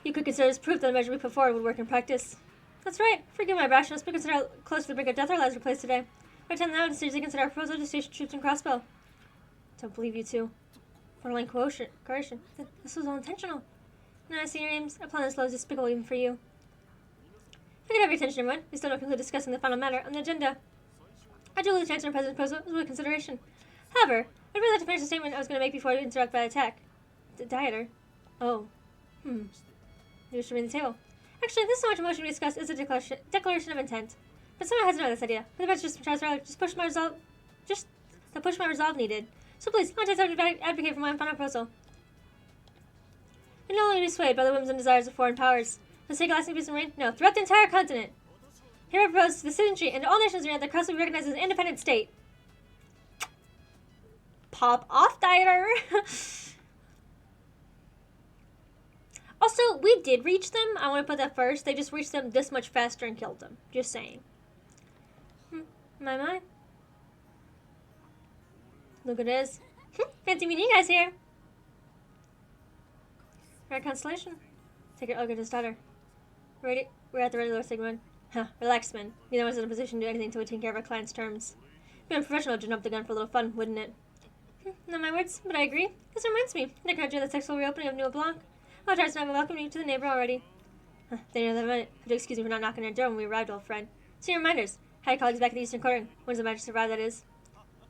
You could consider this proof that the measure we put forward would work in practice. That's right. Forgive my rashness, but consider how close to the brink of death our lives were placed today. I attend now to seriously consider our proposal to station troops in Crossbell. Don't believe you two. Borderline coercion. This was all intentional. Now I see your names. A plan this low is despicable even for you. If I could have your attention, everyone, we still don't conclude discussing the final matter on the agenda. I do believe the Chancellor and President's proposal was worth consideration. However, I'd really like to finish the statement I was going to make before I interrupt by attack. The dieter. Oh. Maybe should read the table. Actually, this is so much emotion we discussed is a declaration of intent. But someone has to know this idea. But the best just push my resolve needed. So please, I'll advocate for my final proposal. We no longer be swayed by the whims and desires of foreign powers. For the sake of lasting peace and reign, no, throughout the entire continent. Here I propose to the citizenry and to all nations around that Cross will be recognized as an independent state. Pop off, dieter! Also, we did reach them. I want to put that first. They just reached them this much faster and killed them. Just saying. My. Look at this. Fancy meeting you guys here. Right constellation. Take your Olga to his daughter. Ready? We're at the ready Lord Sigmund. Relax, man. Neither of us is in a position to do anything until we take care of our client's terms. Being unprofessional to jump the gun for a little fun, wouldn't it? Not my words, but I agree. This reminds me. I encourage the sexual reopening of New Blanc. I'll try to have welcome you to the neighbor already. They know that excuse me for not knocking on your door when we arrived, old friend. See your reminders. Hi, colleagues back at the Eastern Quarter. When's the match survive, that is?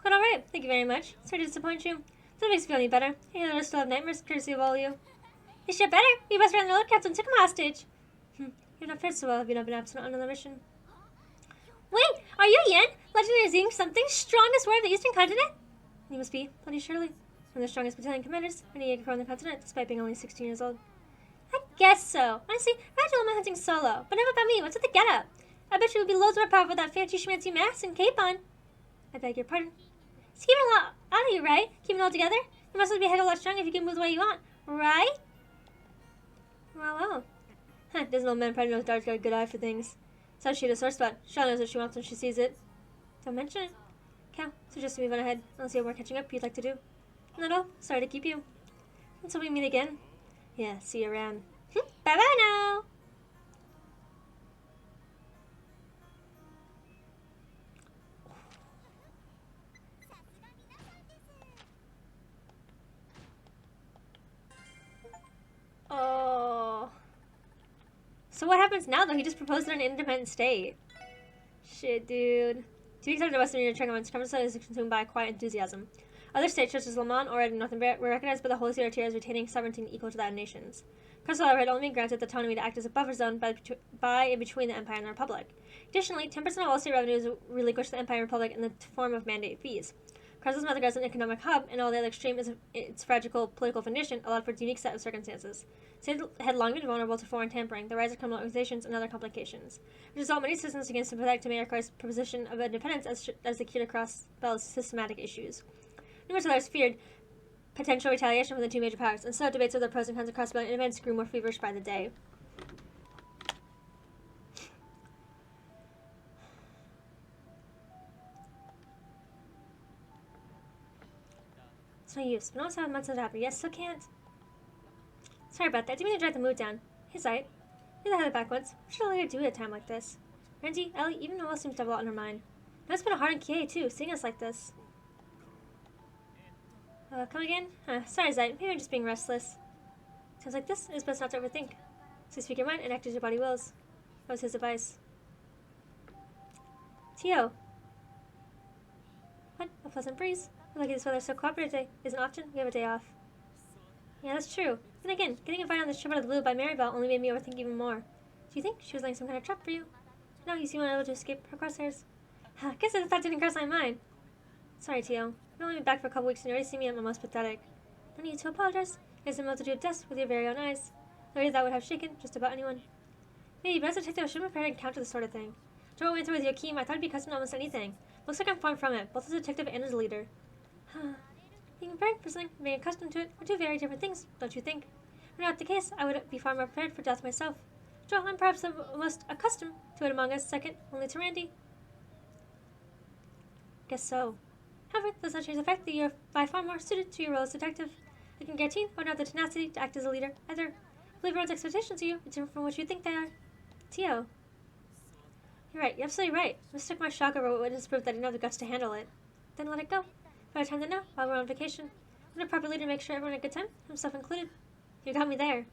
Quite alright. Thank you very much. Sorry to disappoint you. That makes me feel any better. I know I still have nightmares, courtesy of all of you. You should better. We busted around the load captain, took him hostage. You've not fared so well. Have you not been absent on another mission? Wait, are you Yen? Legendary Zing, something strongest warrior of the Eastern Continent? You must be, bloody surely. One of the strongest battalion commanders, and a Jaeger on the continent, despite being only 16 years old. I guess so. Honestly, Ragdoll am hunting solo, but enough about me. What's with the getup? I bet you would be loads more powerful with that fancy schmancy mask and cape on. I beg your pardon. It's keeping a lot out of you, right? Keeping it all together? You must be a heck of a lot stronger if you can move the way you want, right? Well. Doesn't old man probably know his daughter's got a good eye for things. So she had a sore spot. Shaw knows what she wants when she sees it. Don't mention it. Cal, suggest we move on ahead. Unless you have more catching up you'd like to do. No, sorry to keep you. Until we meet again. Yeah, see you around. Bye-bye now! So what happens now, though? He just proposed in an independent state. Shit, dude. 2 weeks after the Western Union tournament, Crossbell is consumed by quiet enthusiasm. Other states, such as Le Mans or Northumbria, were recognized by the Holy See Artier as retaining sovereignty equal to that of nations. Crossbell had only been granted the autonomy to act as a buffer zone by and between the Empire and the Republic. Additionally, 10% of all state revenues relinquished to the Empire and Republic in the form of mandate fees. Crossbell's method as an economic hub, and all the other extreme is its fragile political foundation, allowed for its unique set of circumstances. State had long been vulnerable to foreign tampering, the rise of criminal organizations, and other complications. As a result, many citizens began sympathetic to Mayor Cross's proposition of independence as the key to Crossbell's systematic issues. Numerous others feared potential retaliation from the two major powers, and so debates over the pros and cons of Crossbell and independence grew more feverish by the day. It's no use. But no one's having months of happy. Yes, still can't. Sorry about that. I didn't mean to drag the mood down. Hey, Zite. You're the head of the backwoods. What should I do at a time like this? Randy, Ellie, even Noelle seems to have a lot on her mind. Now it's been a hard on Kie, too, seeing us like this. Come again? Sorry, Zite. Maybe I'm just being restless. Sounds like this. It's best not to overthink. So speak your mind and act as your body wills. That was his advice. Tio. What? A pleasant breeze. Lucky this weather's so cooperative today. Isn't often. We have a day off. Yeah, that's true. Then again, getting invited on this trip out of the blue by Maribel only made me overthink even more. Do you think she was laying some kind of trap for you? No, you seem unable to escape her crosshairs. I guess that thought didn't cross my mind. Sorry, Tio. I've only been back for a couple weeks and you already see me at my most pathetic. No need to apologize. There's a multitude of deaths with your very own eyes. No that would have shaken just about anyone. Maybe, but as a detective, I should have prepared to encounter this sort of thing. After what I went through with Joachim, I thought I'd be accustomed to almost anything. Looks like I'm far from it, both as a detective and as a leader. Being prepared for something and being accustomed to it are two very different things, don't you think? Were not the case, I would be far more prepared for death myself. Joe, I'm perhaps the most accustomed to it among us, second only to Randy. Guess so. However, it does not change the fact that you're by far more suited to your role as detective. I can guarantee I would not have the tenacity to act as a leader either. I believe everyone's expectations of you are different from what you think they are. Tio. You're right, you're absolutely right. I mistook my shock over what witness proved that I didn't have the guts to handle it. Then let it go. By the time to know, while we're on vacation, I'm a proper leader to make sure everyone had a good time, himself included. You got me there.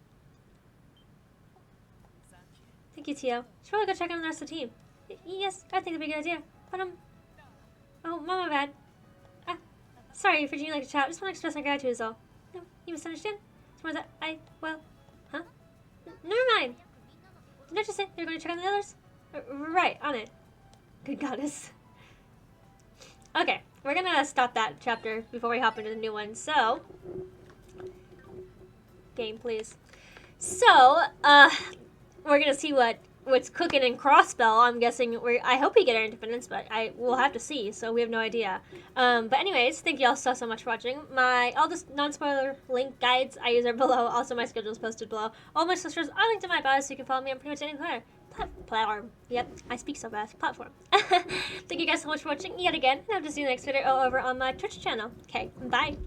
Thank you, Tio. Should probably go check on the rest of the team. Yes, I think it'd be a good idea. But oh, my bad. Sorry for treating you like a child. I just want to express my gratitude is all. No, you misunderstand. It's more that huh? Never mind. Didn't I just say you're going to check on the others? Right, on it. Good goddess. Okay, we're gonna stop that chapter before we hop into the new one. So, game, please. So, we're gonna see what's cooking in Crossbell. I'm guessing I hope we get our independence, but we'll have to see. So we have no idea. But anyways, thank you all so much for watching. All the non-spoiler link guides I use are below. Also, my schedule is posted below. All my sisters are linked in my bio, so you can follow me on pretty much any platform. Yep, I speak so fast. Platform. Thank you guys so much for watching yet again, and I hope to see you in the next video over on my Twitch channel. Okay, bye.